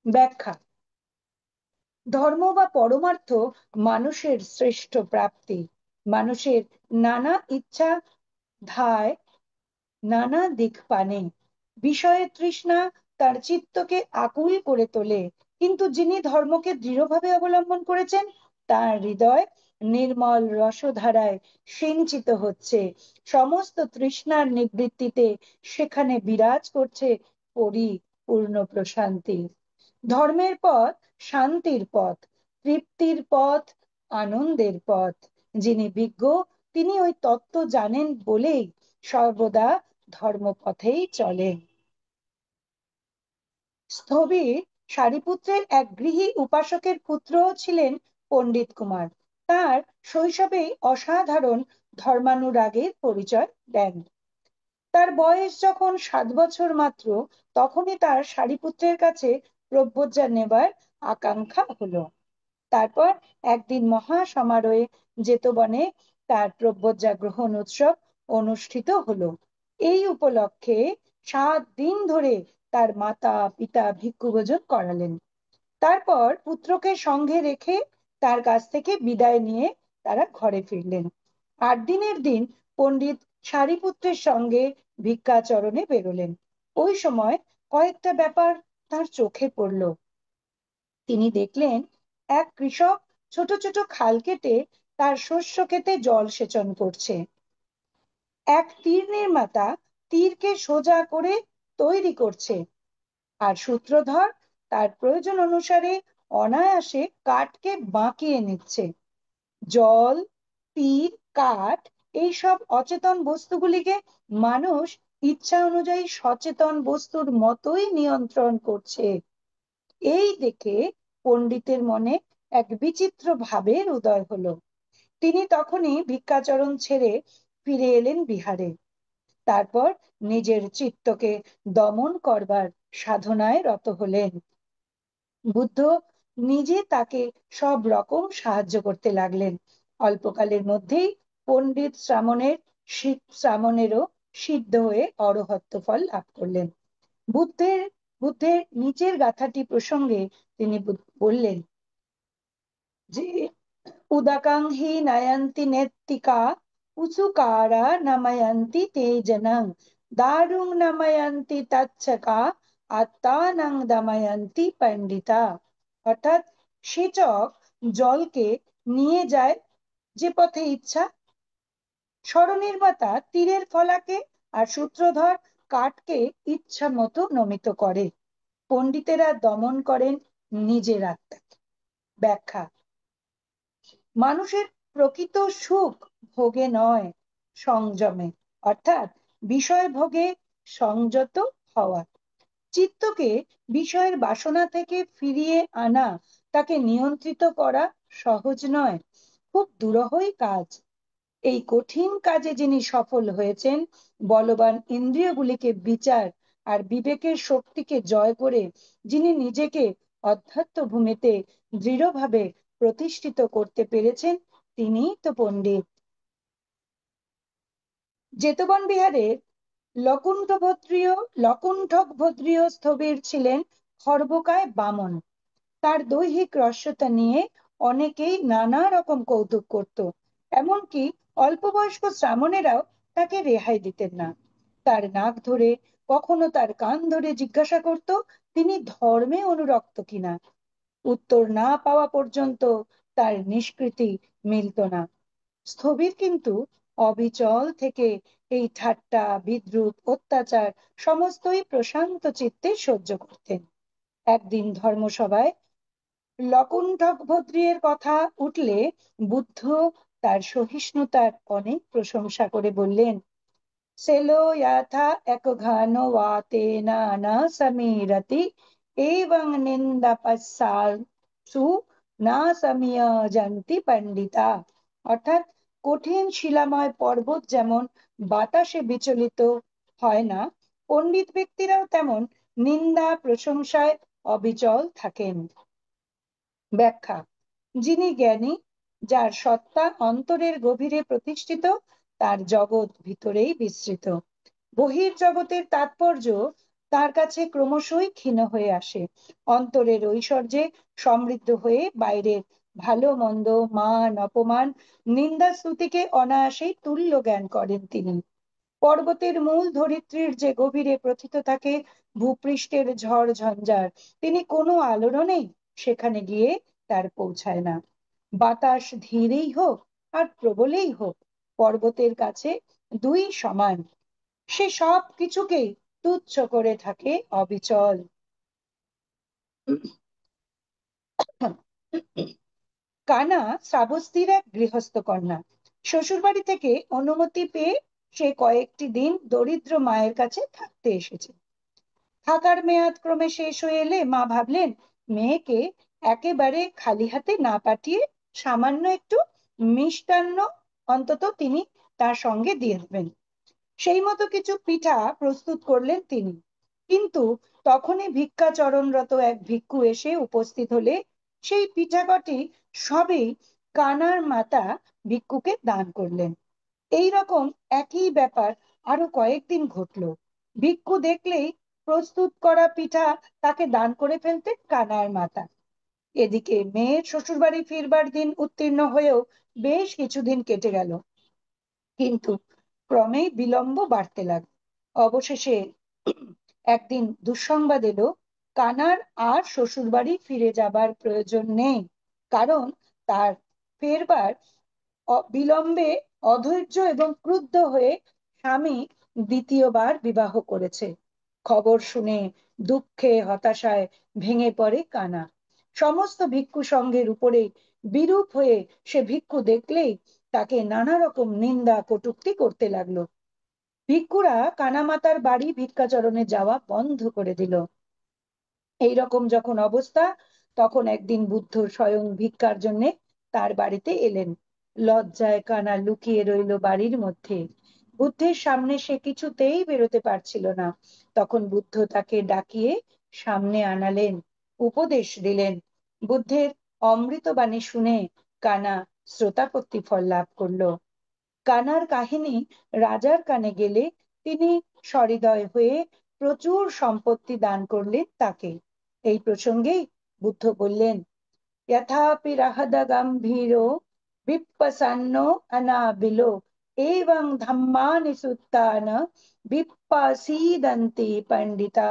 Speaker 6: ব্যাখ্যা: ধর্ম বা পরমার্থ মানুষের শ্রেষ্ঠ প্রাপ্তি। মানুষের নানা ইচ্ছা ধায় নানা দিক পানে। বিষয়ে তৃষ্ণা তার চিত্তকে আকুল করে তোলে, কিন্তু যিনি ধর্মকে দৃঢ়ভাবে অবলম্বন করেছেন তার হৃদয় নির্মল রসধারায় সিঞ্চিত হচ্ছে। সমস্ত তৃষ্ণার নিবৃত্তিতে সেখানে বিরাজ করছে পরিপূর্ণ প্রশান্তি। ধর্মের পথ শান্তির পথ, তৃপ্তির পথ, আনন্দের পথ। যিনি বিজ্ঞ তিনি ওই তত্ত্ব জানেন বলেই সর্বদা ধর্মপথেই চলেন। স্থবির সারিপুত্রের এক গৃহী উপাসকের পুত্র ছিলেন পণ্ডিত কুমার। তার শৈশবেই অসাধারণ ধর্মানুরাগের পরিচয় দেন। তার বয়স যখন 7 বছর মাত্র, তখনই তার সারিপুত্রের কাছে ব্রহ্মজ্ঞা নেবার আকাঙ্ক্ষা হলো। তারপর একদিন মহা সমারোহে জেতবনে তার ব্রহ্মজ্ঞা গ্রহণ উৎসব অনুষ্ঠিত হলো। এই উপলক্ষে 7 দিন ধরে তার মাতা পিতা ভিক্ষুভোজন করালেন। তারপর পুত্রকে সঙ্গে রেখে তার কাছ থেকে বিদায় নিয়ে তারা ঘরে ফিরলেন। 8 দিনের দিন পণ্ডিত সারিপুত্রের সঙ্গে ভিক্ষাচরণে বেরোলেন। ওই সময় কয়েকটা ব্যাপার তার চোখে পড়ল। তিনি দেখলেন এক কৃষক ছোট ছোট খাল কেটে তার শস্য ক্ষেতে জল সেচন করছে। এক তীর নির্মাতা তীরকে সোজা করে তৈরি করছে, আর সূত্রধর তার প্রয়োজন অনুসারে অনায়াসে কাঠকে বাঁকিয়ে নিচ্ছে। জল, তীর, কাঠ এইসব অচেতন বস্তুগুলিকে মানুষ ইচ্ছা অনুযায়ী সচেতন বস্তুর মতোই নিয়ন্ত্রণ করছে। এই দেখে পণ্ডিতের মনে এক বিচিত্র ভাবের উদয় হলো। তিনি তখনই ভিক্ষাচরণ ছেড়ে ফিরে এলেন বিহারে। তারপর নিজের চিত্তকে দমন করবার সাধনায় রত হলেন। বুদ্ধ নিজে তাকে সব রকম সাহায্য করতে লাগলেন। অল্পকালের মধ্যেই পণ্ডিত শ্রামণেরও সিদ্ধ হয়ে অরহত্ত ফল লাভ করলেন। বুদ্ধের নিচের গাথাটি প্রসঙ্গে তিনি বললেন যে, উদাকাং হি নয়ন্তি নেত্তিকা উচুকারা নাময়ন্তি তে জনং দারুং নাময়ন্তি তচ্ছকা আত্মানং দময়ন্তি পণ্ডিতা। অর্থাৎ সেচক জলকে নিয়ে যায় যে পথে ইচ্ছা, স্বরনির্মাতা তীরের ফলাকে, আর সূত্রধর কাঠকে ইচ্ছা মতো নমিত করে। পণ্ডিতেরা দমন করেন নিজের আত্মাকে। ব্যাখ্যা: মানুষের প্রকৃত সুখ ভোগে নয়, সংযমে, অর্থাৎ বিষয় ভোগে সংযত হওয়া। চিত্তকে বিষয়ের বাসনা থেকে ফিরিয়ে আনা, তাকে নিয়ন্ত্রিত করা সহজ নয়, খুব দুরূহই কাজ। এই কঠিন কাজে যিনি সফল হয়েছেন, বলবান ইন্দ্রিয়গুলিকে বিচার আর বিবেকের শক্তিকে জয় করে যিনি নিজেকে অধ্যাত্ম ভূমিতে দৃঢ়ভাবে প্রতিষ্ঠিত করতে পেরেছেন, তিনিই তো পণ্ডিত। জেতবন বিহারের লকুণ্ঠকভদ্রীয় স্থবির ছিলেন খর্বকায় বামন। তার দৈহিক রস্যতা নিয়ে অনেকেই নানা রকম কৌতুক করত, এমনকি অল্প বয়স্ক শ্রামণেরাও তাকে রেহাই দিতেন না। তার নাক ধরে, কখনো তার কান ধরে জিজ্ঞাসা করত তিনি ধর্মে অনুরক্ত কিনা। উত্তর না পাওয়া পর্যন্ত তার নিষ্কৃতি মিলত না। স্থবির কিন্তু অবিচল থেকে এই ঠাট্টা, বিদ্রুপ, অত্যাচার সমস্তই প্রশান্ত চিত্তে সহ্য করতেন। একদিন ধর্মসভায় লকুণ্ঠকভদ্রীর কথা উঠলে বুদ্ধ তার সহিষ্ণুতার অনেক প্রশংসা করে বললেন, সেলো ইয়াথা একঘানো ওয়াতেনা না সমীরতি এবং নিন্দাপসাসু না সমীয়জন্তি পণ্ডিতা। অর্থাৎ কঠিন শিলাময় পর্বত যেমন বাতাসে বিচলিত হয় না, পণ্ডিত ব্যক্তিরাও তেমন নিন্দা প্রশংসায় অবিচল থাকেন। ব্যাখ্যা: যিনি জ্ঞানী, যার সত্তা অন্তরের গভীরে প্রতিষ্ঠিত, তার জগৎ ভিতরেই বিস্তৃত। বহির্জগতের তাৎপর্য তার কাছে ক্রমশই ক্ষীণ হয়ে আসে। অন্তরের ঐশ্বর্যে সমৃদ্ধ হয়ে বাইরের ভালো মন্দ, মান অপমান, নিন্দা স্তুতিকে অনায়াসেই তুল্য জ্ঞান করেন তিনি। পর্বতের মূল ধরিত্রীর যে গভীরে প্রথিত থাকে ভূপৃষ্ঠের ঝড় ঝঞ্ঝার, তিনি কোনো আলোড়নেই সেখানে গিয়ে তার পৌঁছায় না। বাতাস ধীরেই হোক আর প্রবলেই হোক, পর্বতের কাছে দুই সমান। সে সব কিছুকেই তুচ্ছ করে থাকে অবিচল। কানা শ্রাবস্তীর এক গৃহস্থ কন্যা। শ্বশুরবাড়ি থেকে অনুমতি পেয়ে সে কয়েকটি দিন দরিদ্র মায়ের কাছে থাকতে এসেছে। থাকার মেয়াদ ক্রমে শেষ হয়ে এলে মা ভাবলেন, মেয়েকে একেবারে খালি হাতে না পাঠিয়ে সামান্য একটু মিষ্টান্ন অন্তত তিনি তার সঙ্গে দিয়ে দেবেন। সেই মতো কিছু পিঠা প্রস্তুত করলেন তিনি। কিন্তু তখনই ভিক্ষাচরণরত এক ভিক্ষু এসে উপস্থিত হলে সেই পিঠা কটি সবই কানার মাতা ভিক্ষুকে দান করলেন। এই রকম একই ব্যাপার আরো কয়েকদিন ঘটলো। ভিক্ষু দেখলেই প্রস্তুত করা পিঠা তাকে দান করে ফেলতেন কানার মাতা। এদিকে মেয়ের শ্বশুরবাড়ি ফিরবার দিন উত্তীর্ণ হয়েও বেশ কিছুদিন কেটে গেল, কিন্তু ক্রমেই বিলম্ব বাড়তে লাগলো। অবশেষে একদিন দুঃসংবাদ এলো, কানার আর শ্বশুরবাড়ি ফিরে যাবার প্রয়োজন নেই, কারণ তার ফেরবার বিলম্বে অধৈর্য এবং ক্রুদ্ধ হয়ে স্বামী দ্বিতীয়বার বিবাহ করেছে। খবর শুনে দুঃখে হতাশায় ভেঙে পড়ে কানা। সমস্ত ভিক্ষু সংঘের উপরে বিরূপ হয়ে সে ভিক্ষু দেখলেই তাকে নানা রকম নিন্দা কটূক্তি করতে লাগলো। ভিক্ষুরা কানামাতার বাড়ি ভিক্ষাচরণে যাওয়া বন্ধ করে দিল। এইরকম যখন অবস্থা, তখন একদিন বুদ্ধ স্বয়ং ভিক্ষার জন্য তার বাড়িতে এলেন। লজ্জায় কানা লুকিয়ে রইল বাড়ির মধ্যে। বুদ্ধের সামনে সে কিছুতেই বেরোতে পারছিল না। তখন বুদ্ধ তাকে ডাকিয়ে সামনে আনালেন, উপদেশ দিলেন। বুদ্ধের অমৃতবাণী শুনে কানা শ্রোতাপত্তি ফল লাভ করলো। কানার কাহিনী রাজার কানে গেলে তিনি সহৃদয় হয়ে প্রচুর সম্পত্তি দান করলেন তাকে। এই প্রসঙ্গেই বুদ্ধ বললেন, যথাপি রাহদ গম্ভীরো বিপ্পসান্ন অনাবিলো এবং ধম্মানি সুত্তান বিপ্পাসীদন্তি পণ্ডিতা।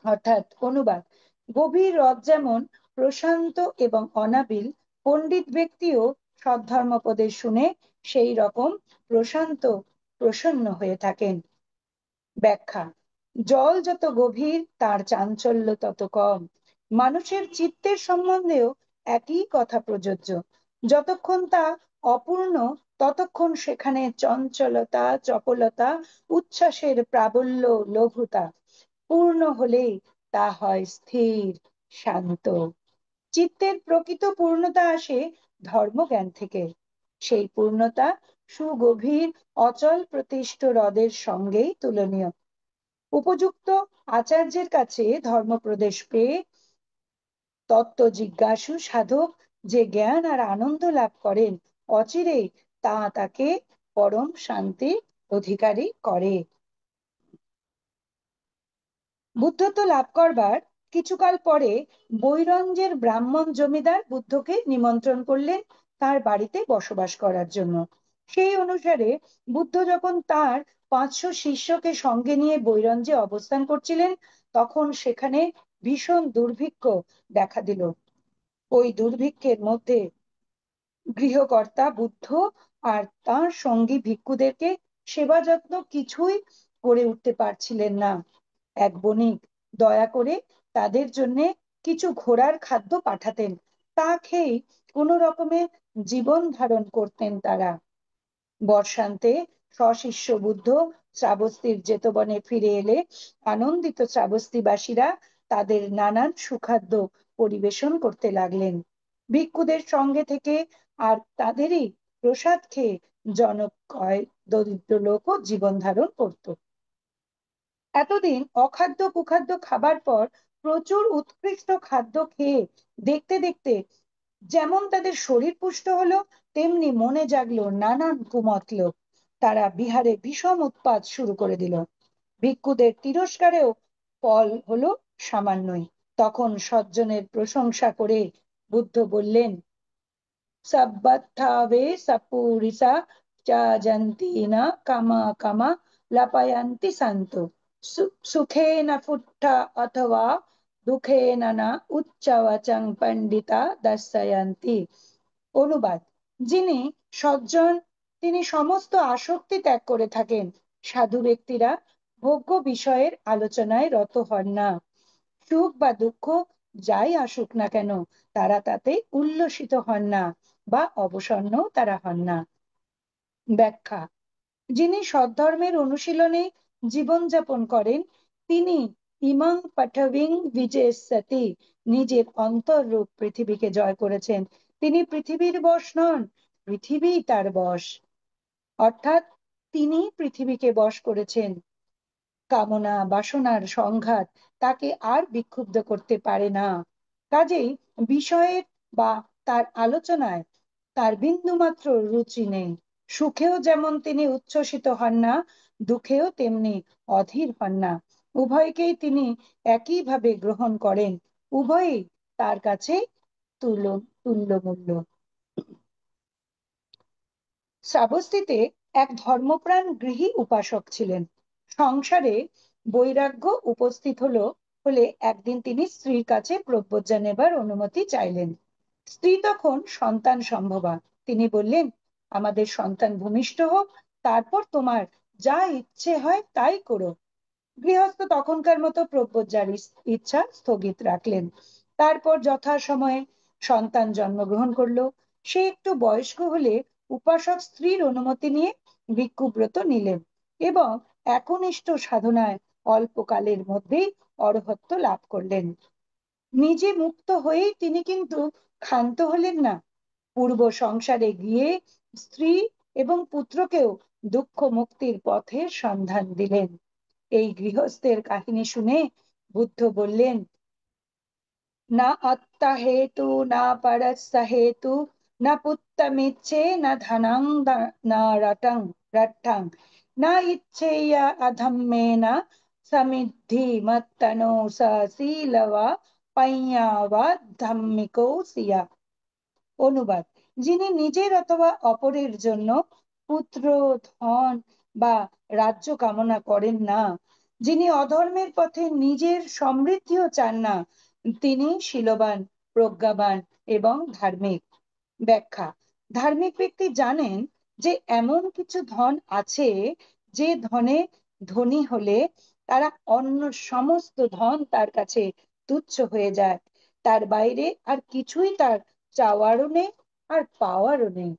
Speaker 6: অর্থাৎ অনুবাদ: গভীর হ্রদ যেমন প্রশান্ত এবং অনাবিল, পণ্ডিত ব্যক্তিও সদ্ধর্মোপদেশ শুনে সেই রকম প্রশান্ত প্রসন্ন হয়ে থাকেন। ব্যাখ্যা: জল যত গভীর তার চাঞ্চল্য তত কম। মানুষের চিত্তের সম্বন্ধেও একই কথা প্রযোজ্য। যতক্ষণ তা অপূর্ণ ততক্ষণ সেখানে চঞ্চলতা, চপলতা, উচ্ছ্বাসের প্রাবল্য, লঘুতা। পূর্ণ হলেই তা হয় স্থির, শান্ত। চিত্তের প্রকৃত পূর্ণতা আসে ধর্মজ্ঞান থেকে। সেই পূর্ণতা সুগভীর অচল প্রতিষ্ঠ হ্রদের সঙ্গেই তুলনীয়। উপযুক্ত আচার্যের কাছে ধর্মপ্রদেশ পেয়ে তত্ত্ব জিজ্ঞাসু সাধক যে জ্ঞান আর আনন্দ লাভ করেন, অচিরেই তা তাকে পরম শান্তির অধিকারী করে। বুদ্ধত্ব লাভ করবার কিছুকাল পরে বৈরঞ্জের ব্রাহ্মণ জমিদার বুদ্ধকে নিমন্ত্রণ করলেন তার বাড়িতে বসবাস করার জন্য। সেই অনুসারে বুদ্ধ যখন তার 500 শিষ্যকে সঙ্গে নিয়ে বৈরঞ্জে অবস্থান করছিলেন, তখন সেখানে ভীষণ দুর্ভিক্ষ দেখা দিল। ওই দুর্ভিক্ষের মধ্যে গৃহকর্তা বুদ্ধ আর তার সঙ্গী ভিক্ষুদেরকে সেবা যত্ন কিছুই করে উঠতে পারছিলেন না। এক বণিক দয়া করে তাদের জন্য কিছু ঘোড়ার খাদ্য পাঠাতেন, তা খেয়ে কোনো রকমে জীবন ধারণ করতেন তারা। বর্ষান্তে সশিষ্য বুদ্ধ শ্রাবস্তীর জেতবনে ফিরে এলে আনন্দিত শ্রাবস্তীবাসীরা তাদের নানান সুখাদ্য পরিবেশন করতে লাগলেন। ভিক্ষুদের সঙ্গে থেকে আর তাদেরই প্রসাদ খেয়ে জনকয় দরিদ্র লোকও জীবন ধারণ করত। এতদিন অখাদ্য কুখাদ্য খাবার পর প্রচুর উৎকৃষ্ট খাদ্য খেয়ে দেখতে দেখতে যেমন তাদের শরীর পুষ্ট হলো, তেমনি মনে জাগলো নানান কুমতলব। তারা বিহারে বিষম উৎপাত শুরু করে দিল। ভিক্ষুদের তিরস্কারেও ফল হলো সামান্যই। তখন সজ্জনের প্রশংসা করে বুদ্ধ বললেন, সব্বত্থাবে সপুরিসা চাজন্তি না কামা কামা লাপায়ান্তি শান্ত সুখেন ফুট্টা অথবা দুঃখেন না উচ্চবাচং পণ্ডিতা দর্শয়ন্তি। অনুবাদ: যিনি সজ্জন তিনি সমস্ত আসক্তি ত্যাগ করে থাকেন। সাধু ব্যক্তিরা ভোগ্য বিষয়ের আলোচনায় রত হন না। সুখ বা দুঃখ যাই আসুক না কেন, তারা তাতে উল্লসিত হন না বা অবসন্ন তারা হন না। ব্যাখ্যা: যিনি সদ্ধর্মের অনুশীলনে জীবনযাপন করেন, তিনি ইমাং পৃথিবীং বিজেষ্যতি, নিজের অন্তররূপ পৃথিবীকে জয় করেছেন। তিনি পৃথিবীর বশ নন, পৃথিবী তার বশ। অর্থাৎ তিনি পৃথিবীকে বশ করেছেন। কামনা বাসনার সংঘাত তাকে আর বিক্ষুব্ধ করতে পারে না। কাজেই বিষয়ের বা তার আলোচনায় তার বিন্দুমাত্র রুচি নেই। সুখেও যেমন তিনি উচ্ছ্বসিত হন না, দুঃখেও তেমনি অধীর হন না। উভয়কেই তিনি একইভাবে গ্রহণ করেন। উভয়ই তার কাছে তুল্যমূল্য। শ্রাবস্তীতে এক ধর্মপ্রাণ গৃহী উপাসক ছিলেন। সংসারে বৈরাগ্য উপস্থিত হলে একদিন তিনি স্ত্রীর কাছে ব্রহ্মজ্ঞা নেবার অনুমতি চাইলেন। স্ত্রী তখন সন্তান সম্ভবা। তিনি বললেন, আমাদের সন্তান ভূমিষ্ঠ হোক, তারপর তোমার যা ইচ্ছে হয় তাই করো। গৃহস্থ তখনকার মতো ব্রহ্মজ্ঞার ইচ্ছা স্থগিত রাখলেন। তারপর যথাসময়ে সন্তান জন্মগ্রহণ করলো। সে একটু বয়স্ক হলে উপাসক স্ত্রীর অনুমতি নিয়ে ভিক্ষুব্রত নিলেন এবং একনিষ্ঠ সাধনায় অল্পকালের মধ্যেই অরহত্ব লাভ করলেন। নিজে মুক্ত হয়েই তিনি কিন্তু ক্ষান্ত হলেন না। পূর্ব সংসারে গিয়ে স্ত্রী এবং পুত্রকেও দুঃখ মুক্তির পথের সন্ধান দিলেন। এই গৃহস্থের কাহিনী শুনে বুদ্ধ বললেন, না আত্মা হেতু না পরস্য হেতু না পুত্তমিচ্ছে না ধনং না রট্টং না ইচ্ছেয়া অধম্মেন সমৃদ্ধি মত্তনো সশীলবা পඤ্যাবা ধাম্মিকো সিয়া। অনুবাদ: যিনি নিজের অথবা অপরের জন্য পুত্র, ধন বা রাজ্য কামনা করেন না, যিনি অধর্মের পথে নিজের সমৃদ্ধিও চান না, তিনি শীলবান, প্রজ্ঞাবান এবং ধার্মিক। ব্যাখ্যা: ধার্মিক ব্যক্তি জানেন যে এমন কিছু ধন আছে যে ধনে ধনী হলে তারা অন্য সমস্ত ধন তার কাছে তুচ্ছ হয়ে যায়। তার বাইরে আর কিছুই তার চাওয়ারও নেই আর পাওয়ারও নেই।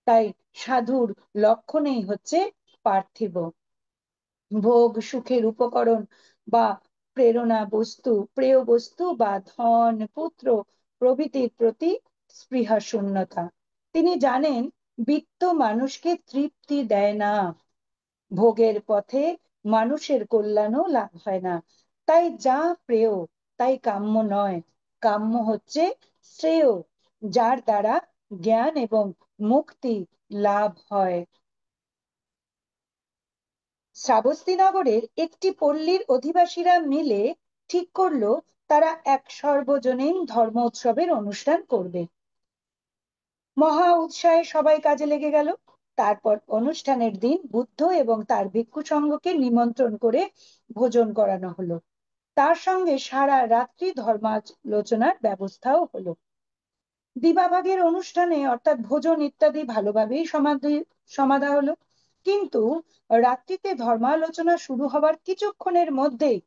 Speaker 6: তাই সাধুর লক্ষণেই হচ্ছে পার্থিব। ভোগ সুখের উপকরণ বা প্রেরণা বস্তু, প্রেয় বস্তু বা ধন পুত্র প্রভৃতির প্রতি স্পৃহা শূন্যতা। তিনি জানেন বিত্ত মানুষকে তৃপ্তি দেয় না, ভোগের পথে মানুষের কল্যাণও লাভ হয় না। তাই যা প্রেয় তাই কাম্য নয়, কাম্য হচ্ছে শ্রেয়, যার দ্বারা জ্ঞান এবং মুক্তি লাভ হয়। শ্রাবস্তীনগরের একটি পল্লীর অধিবাসীরা মিলে ঠিক করলো তারা এক সর্বজনীন ধর্ম উৎসবের অনুষ্ঠান করবে। মহা উৎসাহে সবাই কাজে লেগে গেল। তারপর অনুষ্ঠানের দিন বুদ্ধ এবং তার ভিক্ষু সঙ্ঘকে নিমন্ত্রণ করে ভোজন করানো হলো। তার সঙ্গে সারা রাত্রি ধর্মালোচনার ব্যবস্থাও হলো। দিবাভাগের অনুষ্ঠানে অর্থাৎ ভোজন ইত্যাদি ভালোভাবেই সমাধা হলো, কিন্তু রাত্রিতে ধর্মালোচনা শুরু হবার কিছুক্ষণের মধ্যেই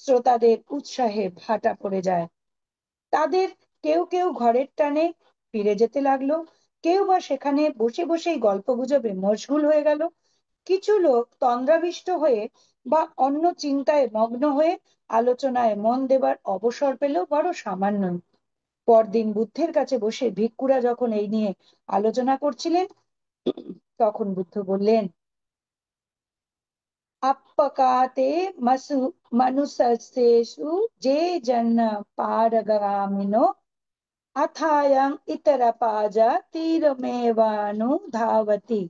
Speaker 6: শ্রোতাদের উৎসাহে ভাটা পড়ে যায়। তাদের কেউ কেউ ঘরের টানে ফিরে যেতে লাগলো, কেউ বা সেখানে বসে বসেই গল্প গুজবে মশগুল হয়ে গেল। কিছু লোক তন্দ্রাবিষ্ট হয়ে বা অন্য চিন্তায় মগ্ন হয়ে আলোচনায় মন দেবার অবসর পেল বড় সামান্যই। পরদিন বুদ্ধের কাছে বসে ভিক্ষুরা যখন এই নিয়ে আলোচনা করছিলেন, তখন বুদ্ধ বললেন, appakate manusassesu je janna paragaamino athayang itarapaja tiramevanu dhavati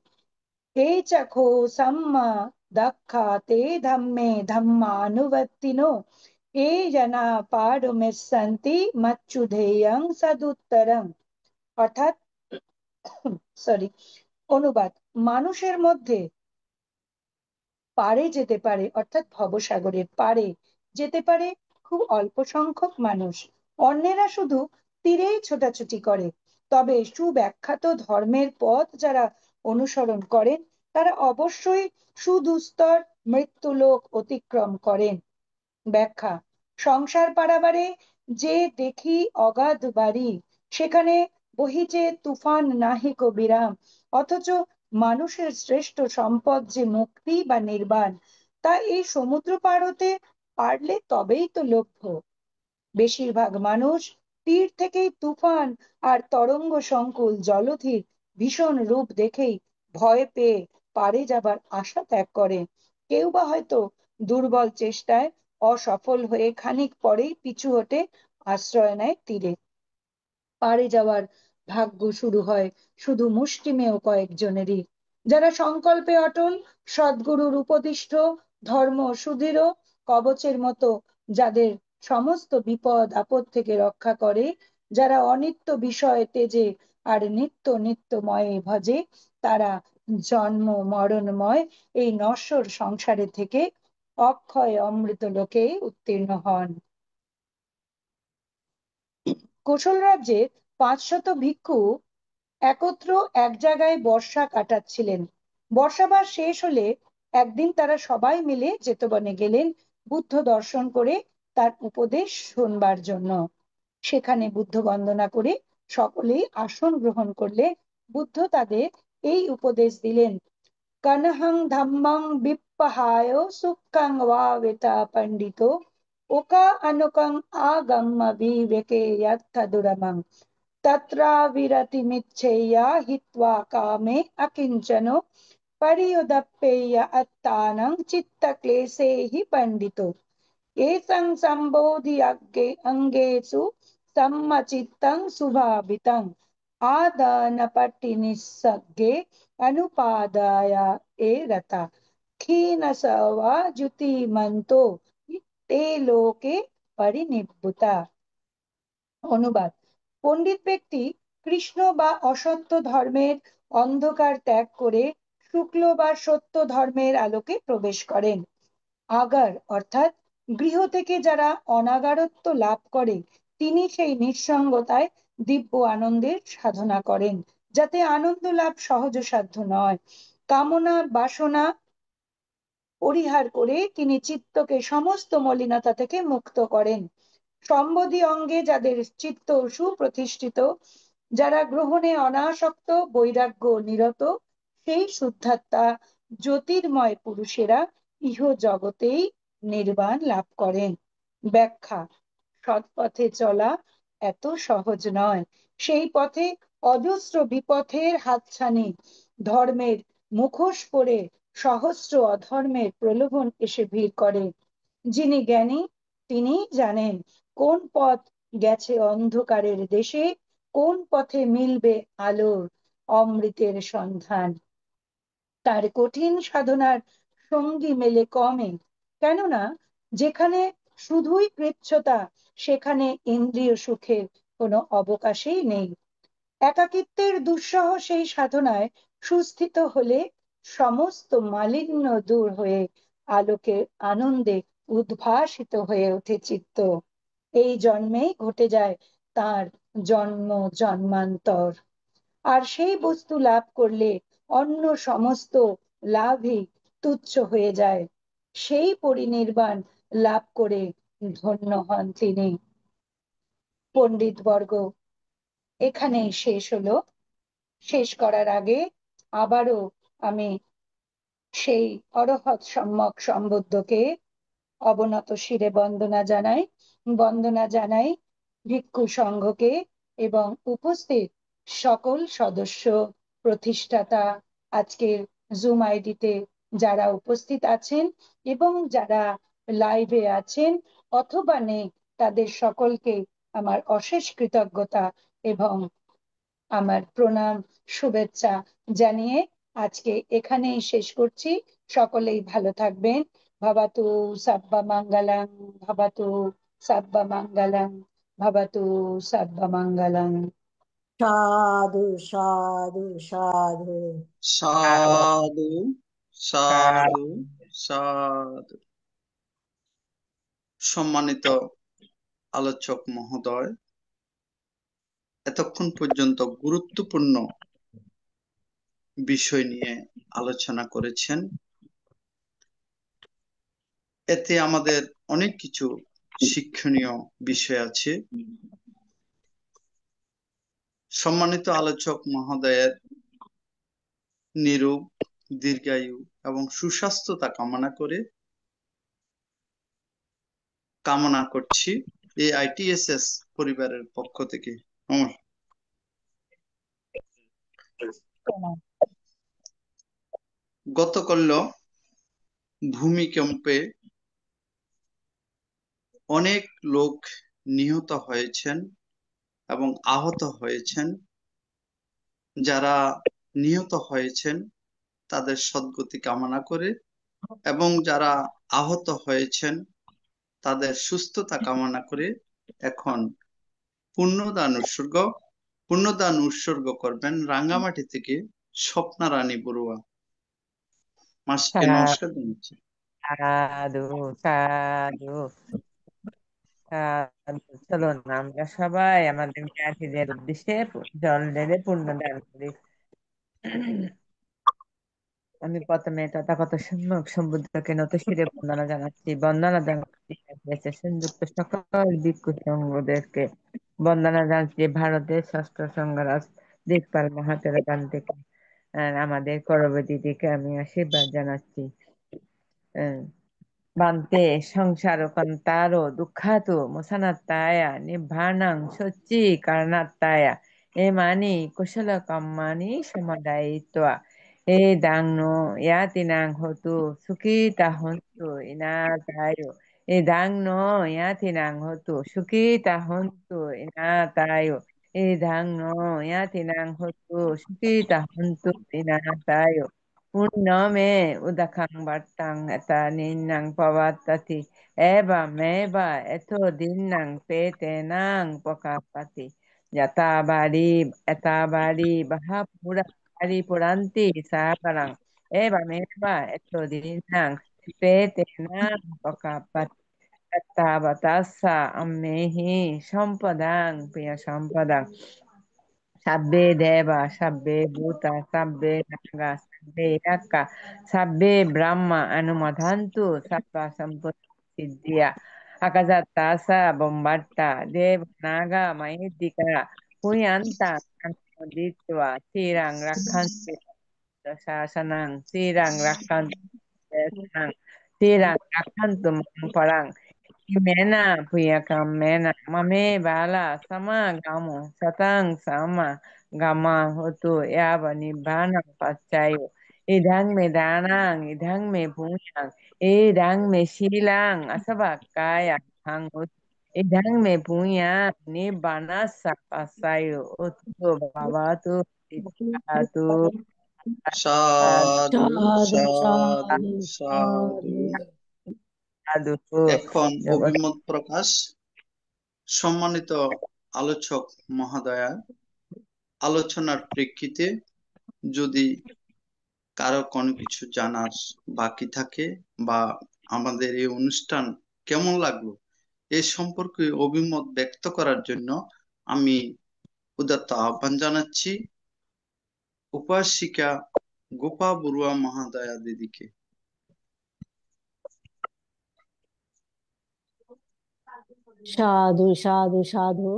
Speaker 6: he chakho samma dakkate dhamme dhammanuvattino he jana padumissanti macchudheyang saduttarang। অর্থাৎ সরি, অনুবাদ, মানুষের মধ্যে পারে যেতে পারে অর্থাৎ ভবসাগরের পারে যেতে পারে খুব অল্প সংখ্যক মানুষ, অন্যেরা শুধু তীরেই ছোটাছুটি করে। তবে সুব্যাখ্যাত ধর্মের পথ যারা অনুসরণ করেন তারা অবশ্যই সুদুস্তর মৃত্যুলোক অতিক্রম করেন। ব্যাখ্যা: সংসার পারাবারে যে দেখি অগাধ বাড়ি, সেখানে বহিছে তুফান নাহিক বিরাম, অথচ মানুষের শ্রেষ্ঠ সম্পদ যে মুক্তি বা নির্বাণ, তা এই সমুদ্র পার হতে পারলে তবেই তো লভ্য। বেশিরভাগ মানুষ তীর থেকেই তুফান আর তরঙ্গ সংকুল জলধির ভীষণ রূপ দেখেই ভয় পেয়ে পারে যাবার আশা ত্যাগ করে। কেউ বা হয়তো দুর্বল চেষ্টায় অসফল হয়ে খানিক পরেই পিছু হটে আশ্রয় নেয় তীরে। পারে যাওয়ার ভাগ্য শুরু হয় শুধু মুষ্টিমেয় কয়েকজনেরই, যারা সংকল্পে অটল, সদ্গুরুর উপদিষ্ট, ধর্ম সুদৃঢ় কবচের মতো যাদের সমস্ত বিপদ আপদ থেকে রক্ষা করে, যারা অনিত্য বিষয় তেজে আর নিত্য নিত্যময়ে ভজে, তারা জন্ম মরণময় এই নশ্বর সংসারে থেকে অক্ষয় অমৃত লোকে উত্তীর্ণ হন। কোশল রাজ্যে 500 ভিক্ষু একত্র এক জায়গায় বর্ষা কাটাচ্ছিলেন। বর্ষাবার শেষ হলে একদিন তারা সবাই মিলে জেতবনে গেলেন বুদ্ধ দর্শন করে তার উপদেশ শুনবার জন্য। সেখানে বুদ্ধ বন্দনা করে সকলেই আসন গ্রহণ করলে বুদ্ধ তাদের এই উপদেশ দিলেন, কনহং ধম্মং বিপ্পহায় সুক্কাং ওয়া বেতা পণ্ডিত ওকা অনুকং আগম্য বিবেকে যত্থদুরমং তত্রাবিরতিমিচ্ছেয়া হিত্বা কামে অকিঞ্চনো পরিয়দপ্যেয় আত্মানং চিত্তক্লেশে পণ্ডিতো এসং সম্বোধি অঙ্গেষু সম্মচিত্তং সুভাবিতং আদানপট্টিনিঃসগ্গে অনুপাদায় এ রতা ক্ষীণসবা জ্যোতিমন্তো তে লোকে পরিনিব্বুতা। অনুবাদ: পণ্ডিত ব্যক্তি কৃষ্ণ বা অসত্য ধর্মের অন্ধকার ত্যাগ করে শুক্ল বা সত্য ধর্মের আলোকে প্রবেশ করেন। আগার অর্থাৎ গৃহ থেকে যারা অনাগারত্ব লাভ করে, তিনি সেই নিঃসঙ্গতায় দিব্য আনন্দের সাধনা করেন, যাতে আনন্দ লাভ সহজসাধ্য নয়। কামনা বাসনা পরিহার করে তিনি চিত্তকে সমস্ত মলিনতা থেকে মুক্ত করেন। সম্বোধি অঙ্গে যাদের চিত্ত সুপ্রতিষ্ঠিত, যারা গ্রহণে অনাসক্ত, বৈরাগ্য নিরত, সেই শুদ্ধাত্মা জ্যোতির্ময় পুরুষেরা ইহ জগতেই নির্বাণ লাভ করেন। ব্যাখ্যা: সৎপথে চলা এত সহজ নয়। সেই পথে অজস্র বিপথের হাতছানি, ধর্মের মুখোশ পরে সহস্র অধর্মের প্রলোভন এসে ভিড় করে। যিনি জ্ঞানী তিনিই জানেন কোন পথ গেছে অন্ধকারের দেশে, কোন পথে মিলবে আলোর অমৃতের সন্ধান। তার কঠিন সাধনার সঙ্গী মেলে কমে, কেননা যেখানে শুধুই কৃচ্ছতা সেখানে ইন্দ্রিয় সুখের কোনো অবকাশই নেই। একাকিত্বের দুঃসহ সেই সাধনায় সুস্থিত হলে সমস্ত মালিন্য দূর হয়ে আলোকের আনন্দে উদ্ভাসিত হয়ে ওঠে চিত্ত। এই জন্মেই ঘটে যায় তার জন্ম জন্মান্তর। আর সেই বস্তু লাভ করলে অন্য সমস্ত লাভই তুচ্ছ হয়ে যায়। সেই পরিনির্বাণ লাভ করে ধন্য হন তিনি। পণ্ডিত বর্গ, এখানেই শেষ হলো। শেষ করার আগে আবারও আমি সেই অরহৎ সম্যক সম্বুদ্ধকে অবনত শিরে বন্দনা জানাই ভিক্ষু সংঘকে এবং উপস্থিত সকল সদস্য, প্রতিষ্ঠাতা, আজকের জুম আইডিতে যারা উপস্থিত আছেন এবং যারা লাইভে আছেন অথবা নেই, তাদের সকলকে আমার অশেষ কৃতজ্ঞতা এবং আমার প্রণাম, শুভেচ্ছা জানিয়ে আজকে এখানেই শেষ করছি। সকলেই ভালো থাকবেন। ভবাতু সাব্বা মঙ্গলং, ভবাতু সাব্বা মঙ্গলং, ভবাতু সাব্বা মঙ্গলং।
Speaker 4: সাধু সাধু সাধু।
Speaker 2: সাধু সাধু সাধু। সম্মানিত আলোচক মহোদয়, এতক্ষণ পর্যন্ত গুরুত্বপূর্ণ বিষয় নিয়ে আলোচনা করেছেন। এতে আমাদের অনেক কিছু শিক্ষণীয় বিষয় আছে। সম্মানিত আলোচক মহোদয়ের নিরোগ, দীর্ঘায়ু এবং সুস্বাস্থ্যতা কামনা করছি এই আইটিএসএস পরিবারের পক্ষ থেকে। গতকাল ভূমিকম্পে অনেক লোক নিহত হয়েছেন এবং আহত হয়েছেন। যারা নিহত হয়েছেন তাদের সদ্গতি কামনা করে এবং যারা আহত হয়েছেন তাদের সুস্থতা কামনা করে এখন পুণ্যদান উৎসর্গ করবেন রাঙ্গামাটি থেকে স্বপ্না রানী বড়ুয়া। মাসিকে নমস্কার জানাচ্ছি।
Speaker 3: সাধু সাধু সাধু। চলুন আমরা সবাই আমাদের জ্ঞাতিদের উদ্দেশ্যে জল ঢেলে পুণ্য দান করি। আমি প্রথমে তথাগত সম্যক সম্বুদ্ধকে নত শিরে বন্দনা জানাচ্ছি। বন্দনা জানাচ্ছি সংযুক্ত সকল ভিক্ষু সংঘদেরকে বন্দনা জানাচ্ছি। ভারতের ষষ্ঠ সংঘরাজ দিকপাল মহাতেরা গান থেকে আমাদের করবী দিদিকে আমি আশীর্বাদ জানাচ্ছি। বান্তে সংসার কান্তারো দুঃখাতো মোসানাত্তায়া নিব্বাণাং সচ্চি কারণাত্তায়া এ মানি কুশল কাম্মানি সমাদায়িত্বা এ দাংনো ইয়াতিনাং হতু সুখিতা হন্তু ইনাতায়ো এ দাংনো ইয়াতিনাং হতু সুখিতা হন্তু ইনাতায়ো এ দাংনো ইয়াতিনাং হতু সুখিতা হন্তু ইনাতায়ো Punname udakang batang etaninang pawatati eba meba eto dinang petenang pokapati yatabari etabari bahapura hari puranti saparang eba meba eto dinang petenang pokapati yatabatasa ammehi sampadang piya sampadang Sabbe Deva, Sabbe Bhuta, Sabbe Naga, Sabbe Yaka, Sabbe Brahma, Anumadhantu, Sabba Samputta Siddhya, Akazatasa, Bombatta, Deva Naga, Mahidika, Puyanta, Anuditva, Tirang Rakhanti, শাসনং Chirang রাক্ষান্তু শাসনং Chirang রাক্ষান্তু মাং পরাং Mena puyakam mena mame bala sama gamo satang sama gama hotu yaba nibbana pacayo idang me danang idang me punyang idang me silang asaba kaya hangut idang me punyang nibbana sapasayo utu baba tu tu
Speaker 2: সাধু
Speaker 4: সাধু
Speaker 2: সাধু
Speaker 4: সাধু
Speaker 2: সাধু।
Speaker 4: সাধু
Speaker 3: adu
Speaker 2: এখন
Speaker 3: jabata
Speaker 2: অভিমত প্রকাশ। সম্মানিত আলোচক মহোদয়া, আলোচনার প্রেক্ষিতে যদি কারো কোনো কিছু জানার বাকি থাকে বা আমাদের এই অনুষ্ঠান কেমন লাগলো এ সম্পর্কে অভিমত ব্যক্ত করার জন্য আমি উদাত্ত আহ্বান জানাচ্ছি উপাসিকা গোপা বড়ুয়া মহাদয়া দিদিকে।
Speaker 4: সাধু সাধু সাধু।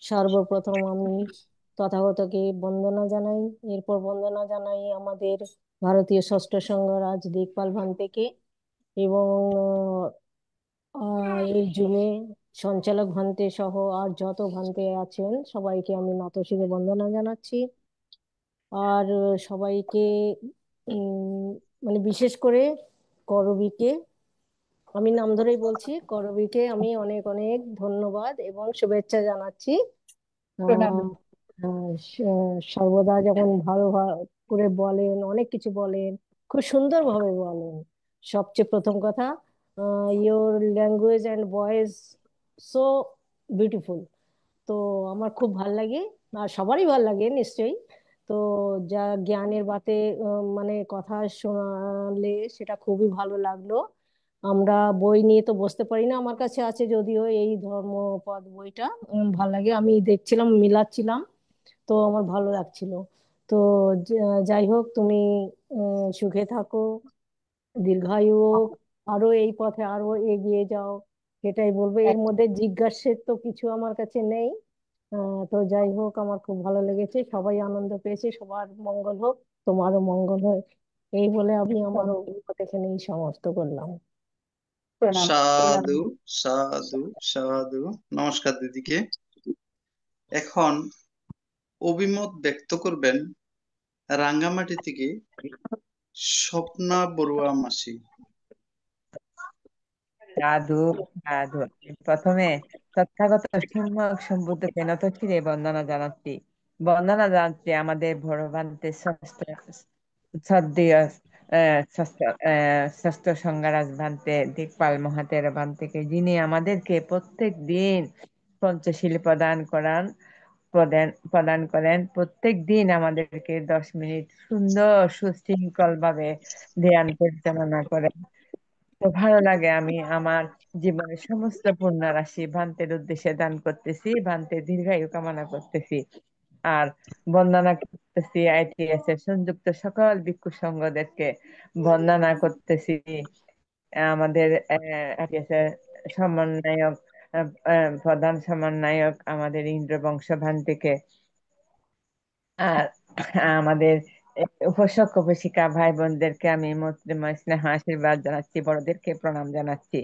Speaker 4: সর্বপ্রথম আমি তথাগতকে বন্দনা জানাই, এরপর বন্দনা জানাই আমাদের ভারতীয় ষষ্ঠ সংঘ রাজ দিকপাল ভান্তেকে এবং এই জুমে সঞ্চালক ভান্তে সহ আর যত ভান্তে আছেন সবাইকে আমি নতশিরে বন্দনা জানাচ্ছি। আর সবাইকে মানে বিশেষ করে করবীকে, আমি নাম ধরেই বলছি, করবীকে আমি অনেক অনেক ধন্যবাদ এবং শুভেচ্ছা জানাচ্ছি।
Speaker 6: প্রণাম।
Speaker 4: সর্বদা যখন ভালো করে বলেন, অনেক কিছু বলেন, খুব সুন্দরভাবে বলেন। সবচেয়ে প্রথম কথা, your language and voice so beautiful. তো আমার খুব ভাল লাগে, আর সবারই ভাল লাগে নিশ্চয়ই। তো যা জ্ঞানের বাতে মানে কথা শোনালে সেটা খুবই ভালো লাগলো। আমরা বই নিয়ে তো বসতে পারি না, আমার কাছে আছে যদিও এই ধর্মপদ বইটা, ভাল লাগে। আমি দেখছিলাম, মিলাচ্ছিলাম, তো আমার ভালো লাগছিল। তো যাই হোক, তুমি সুখে থাকো, দীর্ঘায়ু হোক, আরো এই পথে আরো এগিয়ে যাও, সেটাই বলবো। এর মধ্যে জিজ্ঞাসের তো কিছু আমার কাছে নেই। তো যাই হোক, আমার খুব ভালো লেগেছে, সবাই আনন্দ পেয়েছে, সবার মঙ্গল হোক, তোমারও মঙ্গল হয়, এই বলে আমি আমার অভিজ্ঞতা এখানেই সমাপ্ত করলাম।
Speaker 6: প্রণাম।
Speaker 2: সাধু সাধু সাধু। নমস্কার দিদিকে। এখন অভিমত ব্যক্ত করবেন রাঙ্গামাটি থেকে স্বপ্না বড়ুয়া মাসি।
Speaker 3: সাধু সাধু। প্রথমে তথাগত সম্যক সম্বুদ্ধকে নতশিরে বন্দনা জানাচ্ছি। বন্দনা জানাচ্ছি আমাদের ভগবান্তে শ্রদ্ধেয় ষষ্ঠ সংঘরাজ ভান্তে দিকপাল মহাতের ভান্তেকে, যিনি আমাদেরকে প্রত্যেক দিন পঞ্চশীল প্রদান করেন। প্রত্যেক দিন আমাদেরকে 10 মিনিট সুন্দর সুশৃঙ্খল ভাবে ধ্যান পরিচালনা করেন। তো ভালো লাগে। আমি আমার জীবনের সমস্ত পুণ্য রাশি ভান্তের উদ্দেশ্যে দান করতেছি, ভান্তের দীর্ঘায়ু কামনা করতেছি, আর বন্দনা করতেছি ITS এর সংযুক্ত সকল ভিক্ষু সংঘদেরকে বন্দনা করতেছি। আমাদের ITS এর সমন্বয়ক, প্রধান সমন্বয়ক আমাদের ইন্দ্রবংশ ভান্তিকে, আর আমাদের উপাসক উপাসিকা ভাই বোনদেরকে আমি মৈত্রীময় স্নেহ আশীর্বাদ জানাচ্ছি, বড়দেরকে প্রণাম জানাচ্ছি।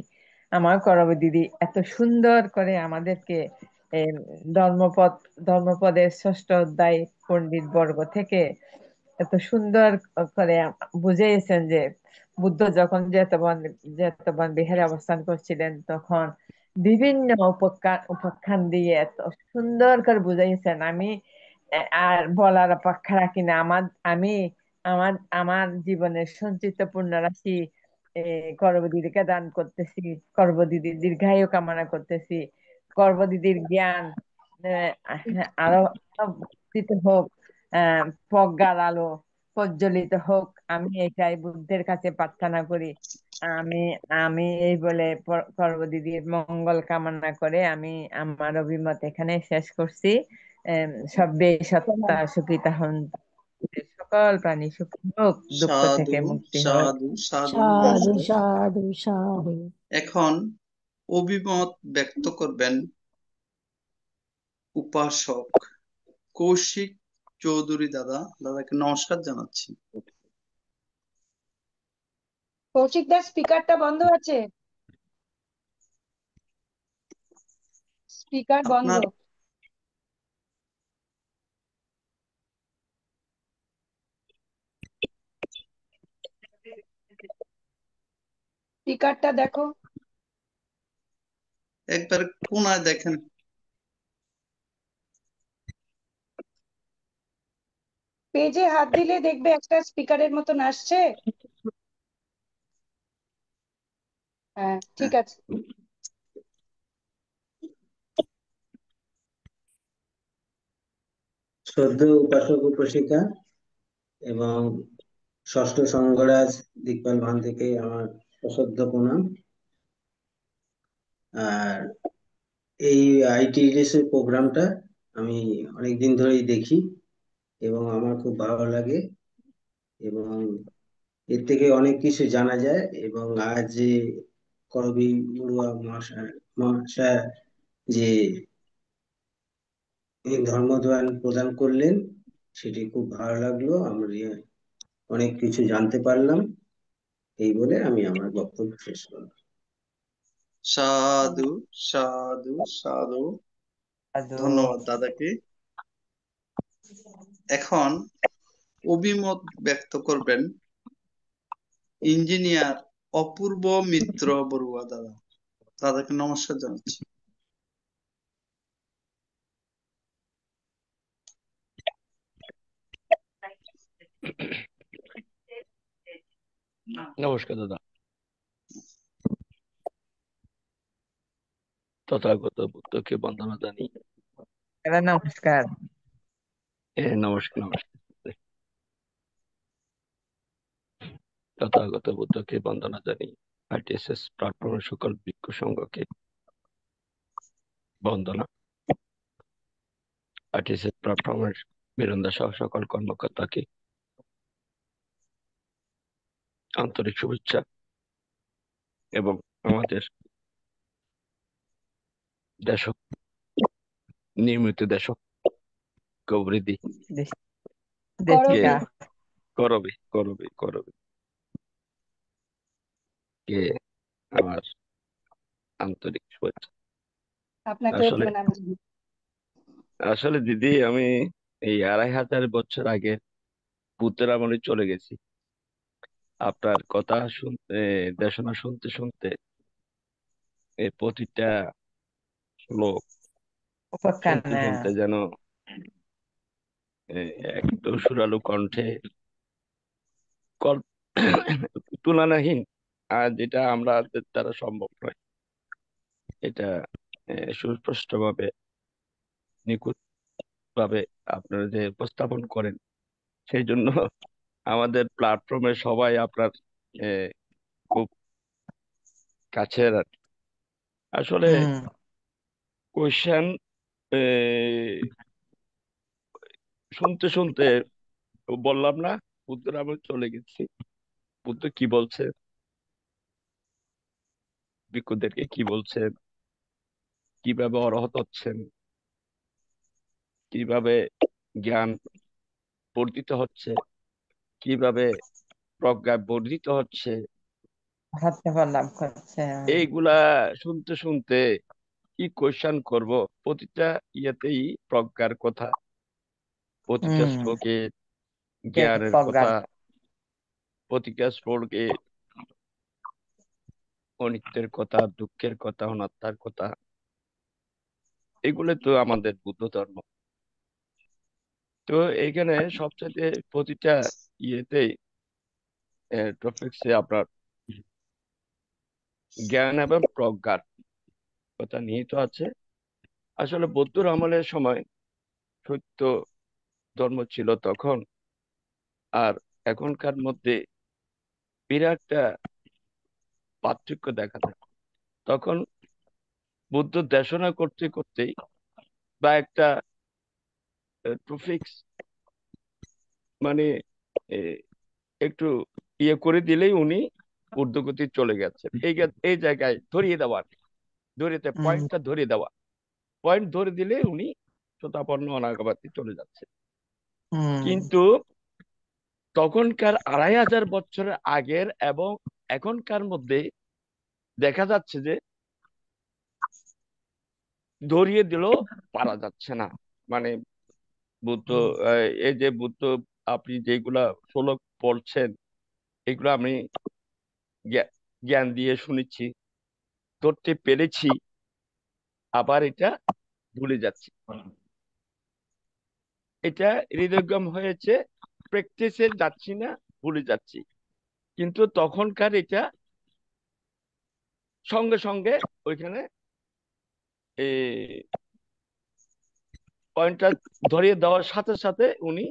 Speaker 3: আমার করবী দিদি এত সুন্দর করে আমাদেরকে এই ধর্মপদের ষষ্ঠ অধ্যায় পণ্ডিত বর্গ থেকে এত সুন্দর করে বুঝিয়েছেন যে বুদ্ধ যখন জেতবন বিহারে অবস্থান করছিলেন তখন বিভিন্ন উপাখ্যান দিয়ে এত সুন্দর করে বুঝাইছেন। আমি আর বলার অপেক্ষা রাখি না। আমি আমার আমার জীবনের সঞ্চিত পুণ্যরাশি করবদিদিকে দান করতেছি, করবদিদির দীর্ঘায়ু কামনা করতেছি, করবদিদির জ্ঞান আরো বর্ধিত হোক, প্রজ্ঞার আলো প্রজ্বলিত হোক, আমি এটাই বুদ্ধের কাছে প্রার্থনা করি। আমি আমি এই বলে করবদিদির মঙ্গল কামনা করে আমি আমার অভিমত এখানে শেষ করছি। সব্যে সত্তা সুখিতা হন্তু, সকল প্রাণী সুখী হোক, দুঃখ
Speaker 2: সাধু
Speaker 3: থেকে মুক্তি হোক।
Speaker 2: সাধু সাধু।
Speaker 4: সাধু
Speaker 2: নমস্কার।
Speaker 4: সাধু সাধু।
Speaker 2: এখন অভিমত ব্যক্ত করবেন উপাসক কৌশিক চৌধুরী দাদা। দাদাকে নমস্কার জানাচ্ছি।
Speaker 6: কৌশিক দাস স্পিকারটা বন্ধ আছে, স্পিকার বন্ধ।
Speaker 2: আপনার
Speaker 6: স্পিকারটা দেখো,
Speaker 2: একবার কোনায় দেখেন।
Speaker 6: পেজে হাত দিলে দেখবে একটা স্পিকারের মতন আসছে। হ্যাঁ, ঠিক
Speaker 2: হ্যাঁ,
Speaker 6: আছে।
Speaker 7: শ্রদ্ধেয় উপাসক উপাসিকা এবং ষষ্ঠ সংঘরাজ দিকপাল ভান থেকে আমার সশ্রদ্ধ প্রণাম। আর এই ITLS এর প্রোগ্রামটা আমি অনেকদিন ধরেই দেখি এবং আমার খুব ভালো লাগে এবং এর থেকে অনেক কিছু জানা যায়। এবং আজ যে করবী বড়ুয়া মহাশয় যে ধর্মদান প্রদান করলেন সেটি খুব ভালো লাগলো, আমরা অনেক কিছু জানতে পারলাম। এই বলে আমি আমার বক্তব্য শেষ করলাম।
Speaker 2: সাধু সাধু সাধু।
Speaker 3: সাধু।
Speaker 2: ধন্যবাদ দাদাকে। এখন অভিমত ব্যক্ত করবেন ইঞ্জিনিয়ার অপূর্ব মিত্র বড়ুয়া দাদা। দাদাকে নমস্কার জানাচ্ছি।
Speaker 8: নমস্কার দাদা। তথাগত বুদ্ধকে বন্দনা জানি।
Speaker 3: দাদা নমস্কার।
Speaker 8: নমস্কার নমস্কার। তথাগত বুদ্ধকে বন্দনা জানি। ITSS প্ল্যাটফর্মের সকল ভিক্ষু সংঘকে বন্দনা। ITSS প্ল্যাটফর্মের বীরেন্দ্র সহ সকল কর্মকর্তাকে আন্তরিক শুভেচ্ছা এবং আমাদের দেশক নিয়মিত দেশক গৌরীদি
Speaker 3: দেশিকা
Speaker 8: করবে করবে করবে কে আমার আন্তরিক শুভেচ্ছা।
Speaker 6: আপনাকে
Speaker 8: আসলে
Speaker 6: প্রণাম।
Speaker 8: আসলে দিদি আমি এই 2500 বছর আগে ভূতের আমলে চলে গেছি। আপনার কথা শুনতে দেশনা শুনতে শুনতে এই প্রতিটা শ্লোক শুনতে
Speaker 3: উপকার
Speaker 8: শুনতে যেন একটু সুরালু কণ্ঠে কল তুলনাহীন আর যেটা আমরা দ্বারা সম্ভব নয় এটা সুস্পষ্ট ভাবে নিখুঁত ভাবে আপনারা যে উপস্থাপন করেন সেই জন্য আমাদের প্ল্যাটফর্মে সবাই আপনার খুব কাছের আর কি। আসলে কোয়েশ্চেন শুনতে শুনতে বললাম না বুদ্ধর আমি চলে গেছি। বুদ্ধ কি বলছে, ভিক্ষুদেরকে কি বলছেন, কিভাবে অরহত হচ্ছেন, কিভাবে জ্ঞান বর্ধিত হচ্ছে, কিভাবে প্রজ্ঞা বর্ধিত হচ্ছে,
Speaker 3: লাভ করছে।
Speaker 8: এইগুলা শুনতে শুনতে কি কোয়েশ্চেন করব। প্রতিটা ইয়েতেই প্রজ্ঞার কথা, প্রতিটা শ্লোকে জ্ঞানের কথা, প্রতিটা শ্লোকে অনিত্যের কথা, দুঃখের কথা, অনাত্মার কথা। এগুলো তো আমাদের বুদ্ধ ধর্ম। তো এইখানে সবচেয়ে প্রতিটা ইয়েতেই টপিকসে আপনার জ্ঞান এবং প্রজ্ঞার কথা নিহিত আছে। আসলে বৌদ্ধর আমলের সময় সত্য ধর্ম ছিল তখন, আর এখনকার মধ্যে বিরাট একটা পার্থক্য দেখা যায়। তখন বুদ্ধ দেশনা করতে করতেই বা একটা টপিক্স মানে এ, একটু ইয়ে করে দিলেই উনি ঊর্ধ্বগতি চলে গেছেন। এই জায়গায় ধরিয়ে দেওয়ার, পয়েন্টটা ধরিয়ে দেওয়া, পয়েন্ট ধরে দিলে উনি শতাপন্ন অনাগবাতি চলে যাচ্ছে। কিন্তু তখনকার 2500 বছরের আগের এবং এখনকার মধ্যে দেখা যাচ্ছে যে ধরিয়ে দিলেও পারা যাচ্ছে না। মানে বুদ্ধ, এই যে বুদ্ধ আপনি যেগুলা শ্লোক পড়ছেন, এগুলো আমি জ্ঞান দিয়ে শুনেছি, ধরতে পেরেছি, আবার এটা ভুলে যাচ্ছি। এটা হৃদয়ঙ্গম হয়েছে, প্র্যাকটিসে যাচ্ছি না, ভুলে যাচ্ছি। কিন্তু তখনকার এটা সঙ্গে সঙ্গে ওইখানে পয়েন্টটা ধরিয়ে দেওয়ার সাথে সাথে উনি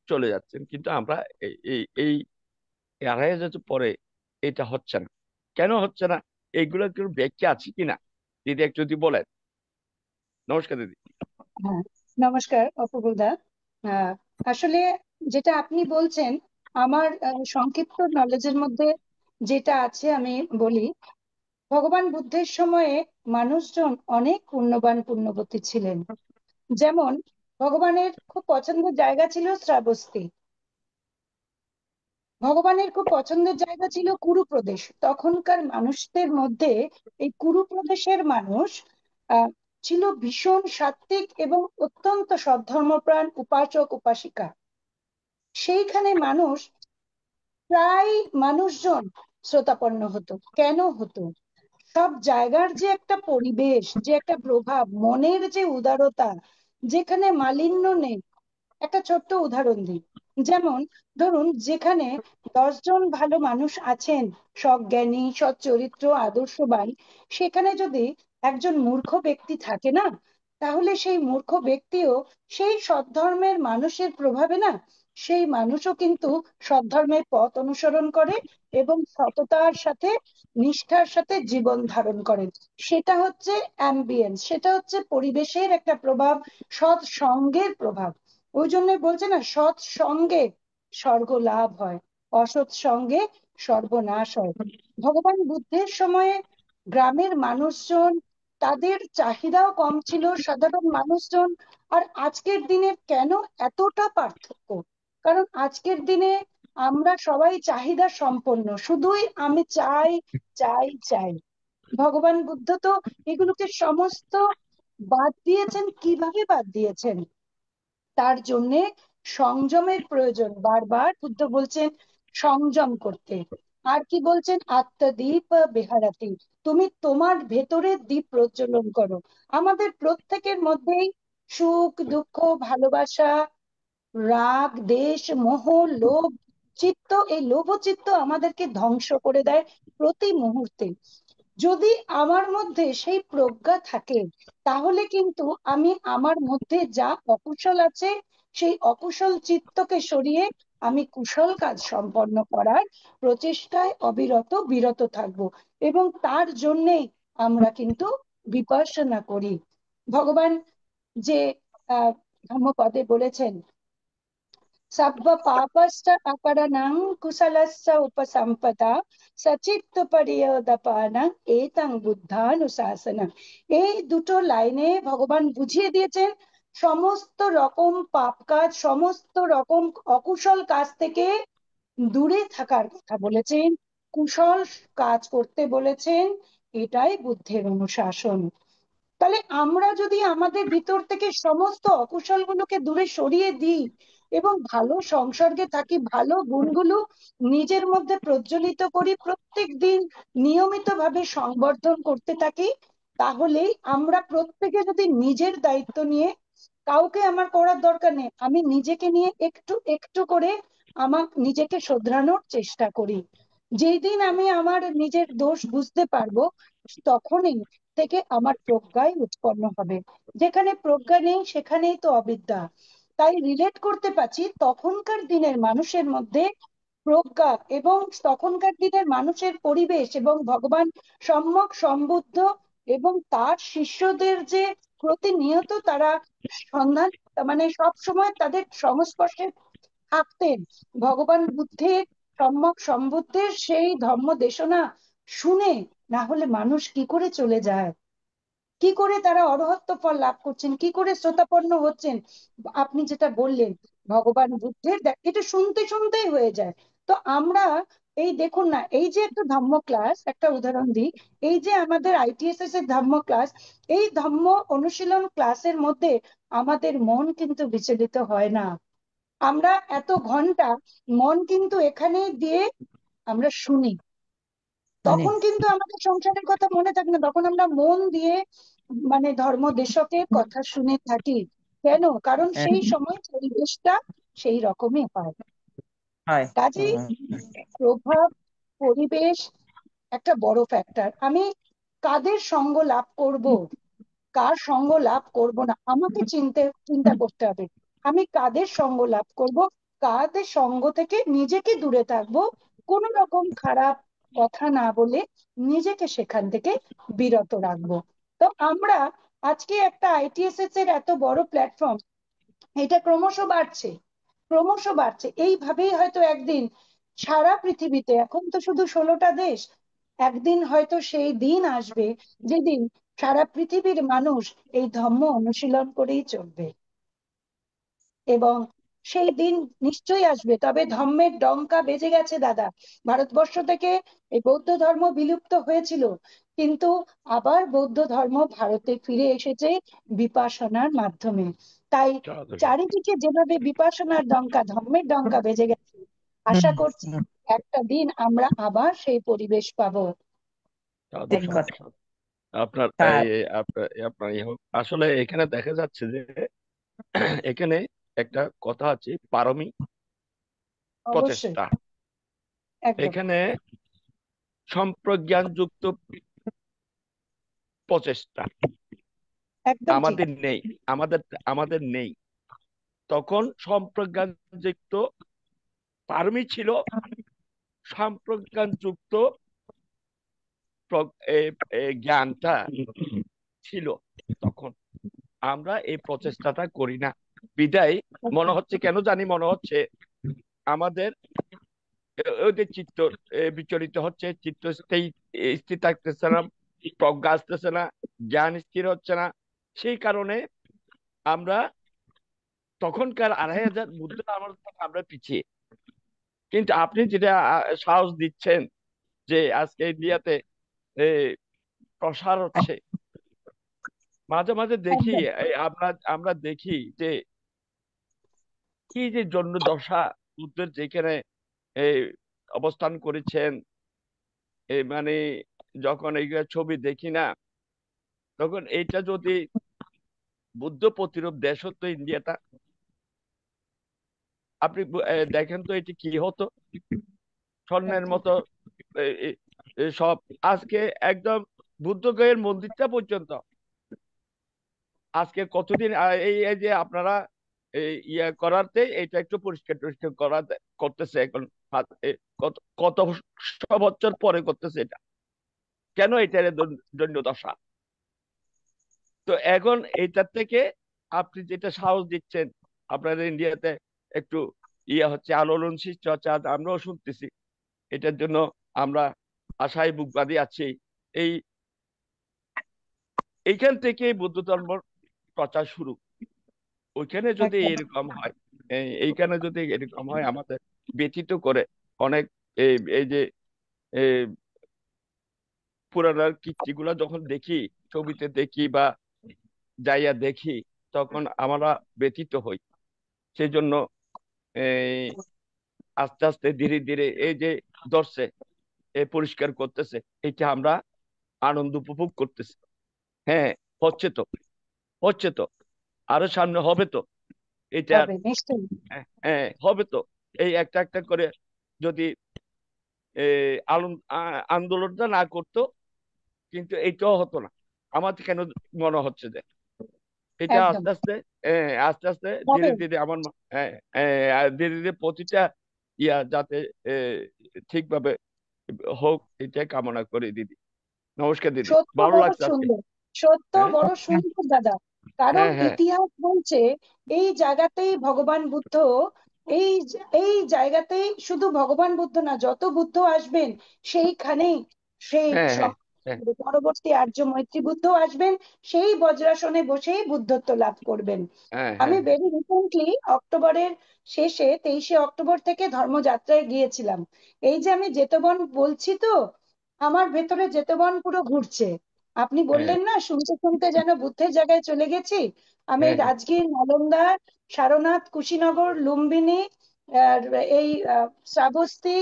Speaker 8: চলে যাচ্ছেন। কিন্তু আমরা এই এই এই 2,500 পরে এটা হচ্ছে না। কেন হচ্ছে না? এইগুলো কেউ ব্যাখ্যা আছে কিনা দিদি একটু যদি বলেন। নমস্কার দিদি।
Speaker 6: হ্যাঁ, নমস্কার অপূর্ব দা। আসলে যেটা আপনি বলছেন, আমার সংক্ষিপ্ত নলেজের মধ্যে যেটা আছে আমি বলি। ভগবান বুদ্ধের সময়ে মানুষজন অনেক পুণ্যবান পুণ্যবতী ছিলেন। যেমন ভগবানের খুব পছন্দের জায়গা ছিল শ্রাবস্তী, ভগবানের খুব পছন্দের জায়গা ছিল কুরুপ্রদেশ। তখনকার মানুষদের মধ্যে এই কুরুপ্রদেশের মানুষ আহ ছিল ভীষণ সাত্ত্বিক এবং অত্যন্ত সদ্ধর্মপ্রাণ উপাসক উপাসিকা। সেইখানে প্রায় মানুষজন শ্রোতাপন্ন হতো। কেন হতো? সব জায়গার যে একটা পরিবেশ, যে একটা প্রভাব, মনের যে উদারতা, যেখানে মালিন্য নেই। একটা ছোট্ট উদাহরণ দিই। যেমন ধরুন, যেখানে 10 জন ভালো মানুষ আছেন, সজ্ঞানী, সৎ চরিত্র, আদর্শবান, সেখানে যদি একজন মূর্খ ব্যক্তি থাকে না, তাহলে সেই মূর্খ ব্যক্তিও সেই সদ্ধর্মের মানুষের প্রভাবে না, সেই মানুষও কিন্তু সদ্ধর্মের পথ অনুসরণ করে এবং সততার সাথে, নিষ্ঠার সাথে জীবন ধারণ করেন। সেটা হচ্ছে অ্যাম্বিয়েন্স, সেটা হচ্ছে পরিবেশের একটা প্রভাব, সৎ সঙ্গের প্রভাব। ওই জন্য বলছে না, সৎ সঙ্গে স্বর্গ লাভ হয়, অসৎ সঙ্গে সর্বনাশ হয়। ভগবান বুদ্ধের সময়ে গ্রামের মানুষজন, তাদের চাহিদাও কম ছিল, সাধারণ মানুষজন। আর আজকের দিনে কেন এতটা পার্থক্য? কারণ আজকের দিনে আমরা সবাই চাহিদা সম্পন্ন, শুধুই আমি চাই চাই চাই। ভগবান বুদ্ধ তো এগুলোকে সমস্ত বাদ দিয়েছেন। কিভাবে বাদ দিয়েছেন? তার জন্য সংযমের প্রয়োজন। বারবার বুদ্ধ বলছেন সংযম করতে। আর কি বলছেন? আত্মদীপ বিহারাতি, তুমি তোমার ভেতরের দীপ প্রজ্বলন করো। আমাদের প্রত্যেকের মধ্যেই সুখ, দুঃখ, ভালোবাসা, রাগ, দেশ, মোহ, লোভ চিত্ত, এই লোভ চিত্ত আমাদেরকে ধ্বংস করে দেয় প্রতি মুহূর্তে। যদি আমার মধ্যে সেই প্রজ্ঞা থাকে, তাহলে কিন্তু আমি আমার মধ্যে যা অকুশল আছে, সেই অকুশল চিত্তকে সরিয়ে আমি কুশল কাজ সম্পন্ন করার প্রচেষ্টায় বিরত থাকব। এবং তার জন্যেই আমরা কিন্তু বিপর্যনা করি। ভগবান যে ধম্মপদে বলেছেন, সব্ব পাপশ্চ অকরণং কুশলস্য উপসম্পদা সচিত্ত পরিয়োদাপানং এতং বুদ্ধানুশাসনং। এই দুটো লাইনে ভগবান বুঝিয়ে দিয়েছেন সমস্ত রকম পাপ কাজ, সমস্ত রকম অকুশল কাজ থেকে দূরে থাকার কথা বলেছেন, কুশল কাজ করতে বলেছেন। এটাই বুদ্ধের অনুশাসন। তাহলে আমরা যদি আমাদের ভিতর থেকে সমস্ত অকুশল গুলোকে দূরে সরিয়ে দিই এবং ভালো সংসর্গে থাকি, ভালো গুণগুলো নিজের মধ্যে প্রজ্বলিত করি, প্রত্যেক দিন নিয়মিত ভাবে সংবর্ধন করতে থাকি, তাহলে আমরা প্রত্যেকে যদি নিজের দায়িত্ব নিয়ে, কাউকে আমার করার দরকার নেই, আমি নিজেকে নিয়ে একটু একটু করে আমার নিজেকে শোধরানোর চেষ্টা করি। যেই দিন আমি আমার নিজের দোষ বুঝতে পারবো, তখনই থেকে আমার প্রজ্ঞাই উৎপন্ন হবে। যেখানে প্রজ্ঞা নেই সেখানেই তো অবিদ্যা। তাই রিলেট করতে পারছি তখনকার দিনের মানুষের মধ্যে প্রজ্ঞা, এবং তখনকার দিনের মানুষের পরিবেশ, এবং ভগবান সম্যক সম্বুদ্ধ এবং তার শিষ্যদের যে প্রতিনিয়ত তারা সন্ধান, মানে সব সময় তাদের সংস্পর্শে থাকতেন। ভগবান বুদ্ধের সম্যক সম্বুদ্ধের সেই ধর্ম দেশনা শুনে না হলে মানুষ কি করে চলে যায়? কি করে তারা অরহত্ত ফল লাভ করছেন? কি করে শ্রোতাপন্ন হচ্ছেন? আপনি যেটা বললেন ভগবান বুদ্ধের, এটা শুনতে শুনতেই হয়ে যায়। তো আমরা এই দেখুন না, এই যে একটা ধম্ম ক্লাস, একটা উদাহরণ দিই, এই যে আমাদের আইটিএসএস এর ধম্ম ক্লাস, এই ধম্ম অনুশীলন ক্লাসের মধ্যে আমাদের মন কিন্তু বিচলিত হয় না। আমরা এত ঘন্টা মন কিন্তু এখানে দিয়ে আমরা শুনি, তখন কিন্তু আমাদের সংসারের কথা মনে থাকে না, তখন আমরা মন দিয়ে মানে ধর্ম দেশকের কথা শুনে থাকি। কেন? কারণ সেই সময় পরিবেশটা সেই রকমই হয়।
Speaker 3: হয়
Speaker 6: কাজেই প্রভাব, পরিবেশ একটা বড় ফ্যাক্টর। আমি কাদের সঙ্গ লাভ করব, কার সঙ্গ লাভ করব না, আমাকে চিন্তা করতে হবে। আমি কাদের সঙ্গ লাভ করব, কাদের সঙ্গ থেকে নিজেকে দূরে থাকবো, কোন রকম খারাপ কথা না বলে নিজেকে সেখান থেকে বিরত রাখবো। তো আমরা আজকে একটা আইটিএসএস এর এত বড় প্ল্যাটফর্ম, এটা ক্রমশ বাড়ছে, ক্রমশ বাড়ছে। এইভাবেই হয়তো একদিন সারা পৃথিবীতে, এখন তো শুধু 16টা দেশ, একদিন হয়তো সেই দিন আসবে যেদিন সারা পৃথিবীর মানুষ এই ধম্ম অনুশীলন করেই চলবে। এবং সেই দিন নিশ্চয়ই আসবে। তবে ধম্মের ডঙ্কা বেজে গেছে দাদা। ভারতবর্ষ থেকে এই বৌদ্ধ ধর্ম বিলুপ্ত হয়েছিল, কিন্তু আবার বৌদ্ধ ধর্ম ভারতে ফিরে এসেছে বিপাশনার মাধ্যমে। তাই চারিদিকে যেভাবে বিপাশনার ডঙ্কা, ধম্মের ডঙ্কা বেজে গেছে, আশা করছি একটা দিন আমরা আবার সেই পরিবেশ পাবো।
Speaker 3: ঠিক কথা।
Speaker 8: আপনার
Speaker 3: তার
Speaker 8: আপনার আসলে এখানে দেখা যাচ্ছে যে এখানে একটা কথা আছে, পারমি
Speaker 6: অবশ্যই,
Speaker 8: প্রচেষ্টা।
Speaker 6: একদম
Speaker 8: এখানে সম্প্রজ্ঞানযুক্ত প্রচেষ্টা
Speaker 6: একদম ঠিক।
Speaker 8: আমাদের নেই, আমাদের আমাদের নেই। তখন সম্প্রজ্ঞানযুক্ত পারমি ছিল, সম্প্রজ্ঞানযুক্ত জ্ঞানটা ছিল তখন। আমরা এই প্রচেষ্টাটা করি না বিদায় মনে হচ্ছে, কেন জানি মনে হচ্ছে আমাদের ওদের চিত্ত বিচলিত হচ্ছে, চিত্ত স্থির থাকতেছে না, প্রজ্ঞা আসতেছে না, জ্ঞান স্থির হচ্ছে না। সেই কারণে আমরা তখনকার 2500 বুদ্ধ আমার আমরা পিছিয়ে। কিন্তু আপনি যেটা সাহস দিচ্ছেন যে আজকে ইন্ডিয়াতে প্রসার হচ্ছে, মাঝে মাঝে দেখি
Speaker 6: একদম
Speaker 8: আমরা দেখি যে কি যে জন্য দশা বুদ্ধের যেখানে এই অবস্থান করেছেন, মানে যখন এইগুলা ছবি দেখি না, তখন এইটা যদি বুদ্ধ প্রতিরূপ দেশ হতো ইন্ডিয়াটা, আপনি দেখেন তো এটি কি হতো, স্বর্ণের
Speaker 6: একদম
Speaker 8: মতো এ, এ, সব। আজকে একদম বুদ্ধগয়ের মন্দিরটা পর্যন্ত আজকে কতদিন এই এই যে আপনারা ইয়া করাতে এটা একটু পরিষ্কার টরিষ্কার করতেছে এখন, কত কত বছর পরে করতেছে এটা, কেন এটার দণ্ড দশা? তো এখন এইটার থেকে আপনি যেটা সাহস দিচ্ছেন, আপনাদের ইন্ডিয়াতে একটু ইয়া হচ্ছে, আলোড়ন সৃষ্টি হচ্ছে, আজ আমরাও শুনতেছি। এটার জন্য আমরা আশায় বুক বাঁধি আছি। এই এইখান থেকে বৌদ্ধ ধর্ম প্রচার শুরু। ওইখানে যদি
Speaker 6: একদম
Speaker 8: এরকম হয়, এইখানে যদি এরকম হয়, আমাদের ব্যতীত করে অনেক এই এই যে এই পুরানার কীর্তিগুলা যখন দেখি, ছবিতে দেখি বা যাইয়া দেখি, তখন আমরা ব্যতীত হই। সেই জন্য এই আস্তে আস্তে ধীরে ধীরে এই যে ধরছে, পরিষ্কার করতেছে, এটা আমরা আনন্দ উপভোগ করতেছি। হ্যাঁ, হচ্ছে তো, হচ্ছে তো, আরো সামনে হবে তো এটা।
Speaker 6: হবে নিশ্চয়ই।
Speaker 8: হ্যাঁ হ্যাঁ, হবে তো। এই একটা একটা করে যদি আন্দোলনটা না করতো, কিন্তু এইটাও হতো না। আমার কেন মনে হচ্ছে যে এটা
Speaker 6: একদম
Speaker 8: আস্তে আস্তে আস্তে আস্তে
Speaker 6: হবে।
Speaker 8: ধীরে ধীরে আমার ধীরে ধীরে প্রতিটা ইয়া যাতে ঠিকভাবে হোক, এটা কামনা করি দিদি। নমস্কার দিদি,
Speaker 6: সত্য
Speaker 8: ভালো
Speaker 6: বড়
Speaker 8: লাগছে আজকে।
Speaker 6: সুন্দর, সত্য
Speaker 8: হ্যাঁ
Speaker 6: বড় সুন্দর দাদা। কারণ
Speaker 8: হ্যাঁ হ্যাঁ
Speaker 6: ইতিহাস বলছে এই জায়গাতেই ভগবান বুদ্ধ, এই জায়গাতেই শুধু ভগবান বুদ্ধ না, যত বুদ্ধ আসবেন সেইখানেই সেই
Speaker 8: হ্যাঁ হ্যাঁ হ্যাঁ
Speaker 6: পরবর্তী আর্য মৈত্রী বুদ্ধ আসবেন, সেই বজ্রাসনে বসেই বুদ্ধত্ব লাভ করবেন।
Speaker 8: হ্যাঁ
Speaker 6: আমি
Speaker 8: হ্যাঁ
Speaker 6: ভেরি রিসেন্টলি অক্টোবরের শেষে 23শে অক্টোবর থেকে ধর্মযাত্রায় গিয়েছিলাম। এই যে আমি জেতবন বলছি, তো আমার ভেতরে জেতবন পুরো ঘুরছে। আপনি
Speaker 8: হ্যাঁ
Speaker 6: বললেন না, শুনতে শুনতে যেন বুদ্ধের জায়গায় চলে গেছি। আমি
Speaker 8: হ্যাঁ হ্যাঁ
Speaker 6: রাজগীর, নালন্দা, সারনাথ, কুশীনগর, লুম্বিনী, আর এই শ্রাবস্তী,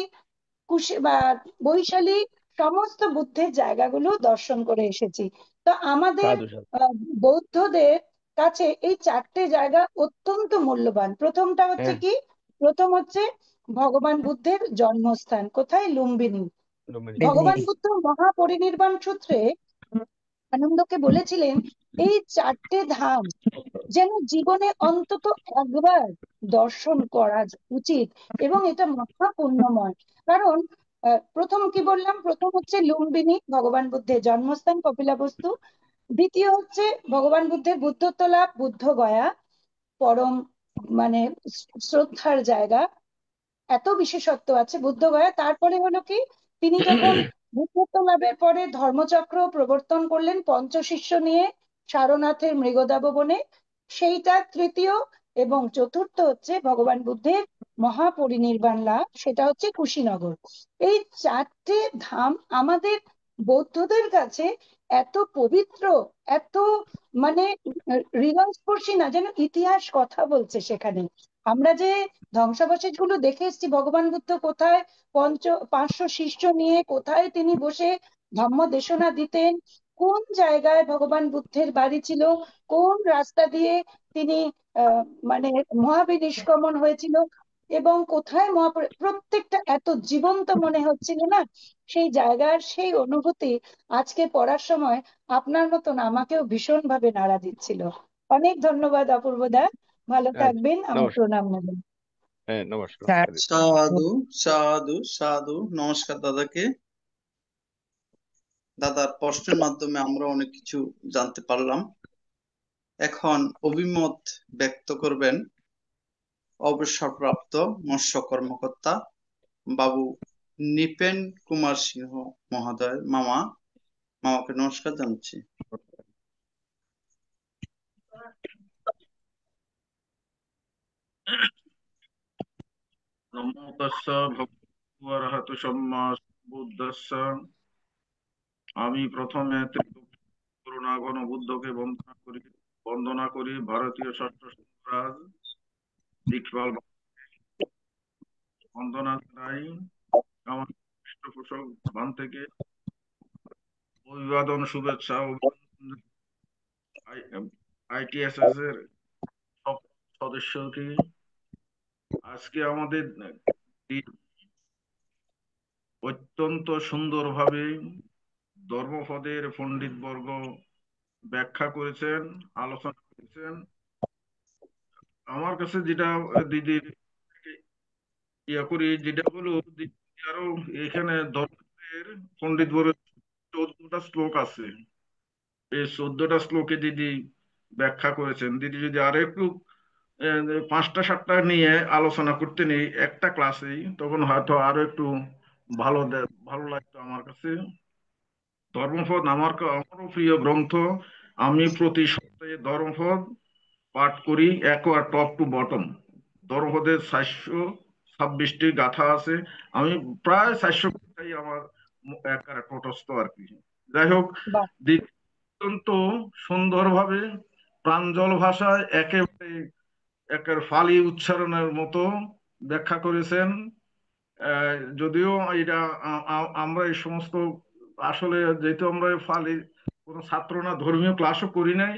Speaker 6: বৈশালী, সমস্ত বুদ্ধের জায়গাগুলো দর্শন করে এসেছি। তো আমাদের
Speaker 8: সাধু সাধু
Speaker 6: বৌদ্ধদের কাছে এই চারটে জায়গা অত্যন্ত মূল্যবান। প্রথমটা হচ্ছে
Speaker 8: হ্যাঁ
Speaker 6: কি? প্রথম হচ্ছে ভগবান বুদ্ধের জন্মস্থান কোথায়? লুম্বিনী।
Speaker 8: লুম্বিনী
Speaker 6: ভগবান বুদ্ধ মহাপরিনির্বাণ সূত্রে আনন্দকে বলেছিলেন, এই চারটে ধাম যেন জীবনে অন্তত একবার দর্শন করা উচিত, এবং এটা মহা পুণ্যময়। কারণ প্রথম কি বললাম, প্রথম হচ্ছে লুম্বিনী, ভগবান বুদ্ধের জন্মস্থান কপিলাবস্তু। দ্বিতীয় হচ্ছে ভগবান বুদ্ধের বুদ্ধত্ব লাভ, বুদ্ধ গয়া, পরম মানে শ্রদ্ধার জায়গা, এত বিশেষত্ব আছে বুদ্ধগয়া। তারপরে হলো কি, তিনি যখন বুদ্ধত্ব লাভের পরে ধর্মচক্র প্রবর্তন করলেন পঞ্চশিষ্য নিয়ে সারনাথের মৃগদাব বনে, সেইটা তৃতীয়। এবং চতুর্থ হচ্ছে ভগবান বুদ্ধের মহাপরিনির্বাণ লাভ, সেটা হচ্ছে কুশীনগর। এই চারটে ধাম আমাদের বৌদ্ধদের কাছে এত পবিত্র, এত মানে হৃদয়স্পর্শী, না যেন ইতিহাস কথা বলছে সেখানে। আমরা যে ধ্বংসাবশেষ গুলো দেখে এসেছি, ভগবান বুদ্ধ কোথায় 500 শিষ্য নিয়ে কোথায় তিনি বসে ধম্ম দেশনা দিতেন, কোন জায়গায় ভগবান বুদ্ধের বাড়ি ছিল, কোন রাস্তা দিয়ে তিনি আহ মানে মহাবিনিষ্ক্রমণ হয়েছিল, এবং কোথায় প্রত্যেকটা এত জীবন্ত মনে হচ্ছিল না। সেই জায়গার সেই অনুভূতি আজকে পড়ার সময় আপনার মতন আমাকেও ভীষণ ভাবে নাড়া দিচ্ছিল। অনেক ধন্যবাদ অপূর্ব দা, ভালো
Speaker 8: আচ্ছা
Speaker 6: থাকবেন, আমার
Speaker 8: নমস্কার
Speaker 6: প্রণাম নেবেন।
Speaker 8: হ্যাঁ নমস্কার
Speaker 3: স্যার
Speaker 8: হরে
Speaker 2: সাধু সাধু সাধু। নমস্কার দাদাকে। দাদার প্রশ্নের মাধ্যমে আমরা অনেক কিছু জানতে পারলাম। এখন অভিমত ব্যক্ত করবেন অবসরপ্রাপ্ত মৎস্য কর্মকর্তা বাবু নৃপেন কুমার সিংহ মহোদয়। মামাকে নমস্কার জানাচ্ছি।
Speaker 9: নমো তাস্সা ভগবতু অরহতু সম্মা বুদ্ধস্স। আমি প্রথমে করুণাঘন বুদ্ধকে বন্দনা করি ভারতীয় ষষ্ঠ রাজ ইকবাল বন্দনা জানাই। আমার পৃষ্ঠপোষক বান থেকে অভিবাদন, শুভেচ্ছা ও আইটিএসএস এর সব সদস্যকে। আজকে আমাদের অত্যন্ত সুন্দরভাবে ধর্মপদের পণ্ডিত বর্গ ব্যাখ্যা করেছেন, আলোচনা করেছেন। আমার কাছে যেটা দিদির ইয়া করি, যেটা হলো আরো এখানে ধর্মের পণ্ডিত বর্গের 14টা শ্লোক আছে। এই 14টা শ্লোকে দিদি ব্যাখ্যা করেছেন। দিদি যদি আরো একটু 5টা 7টা নিয়ে আলোচনা করতে নেই একটা ক্লাসেই, তখন হয়তো আরো একটু ভালো লাগতো আমার কাছে। ধর্মপদ আমারও প্রিয় গ্রন্থ। আমি প্রতি সপ্তাহে ধর্মপদ পাঠ করি একবার টপ টু বটম। ধর্মপদের 426টি গাথা আছে। আমি প্রায় 400টাই আমার একেবারে তটস্থ আর কি। যাই হোক,
Speaker 6: বাহ,
Speaker 9: অত্যন্ত সুন্দরভাবে প্রাঞ্জল ভাষায় একেবারে ফালি উচ্চারণের মতো ব্যাখ্যা করেছেন। যদিও এটা আমরা এই সমস্ত আসলে, যেহেতু আমরা ফালি কোনো ছাত্র না, ধর্মীয় ক্লাসও করি নাই,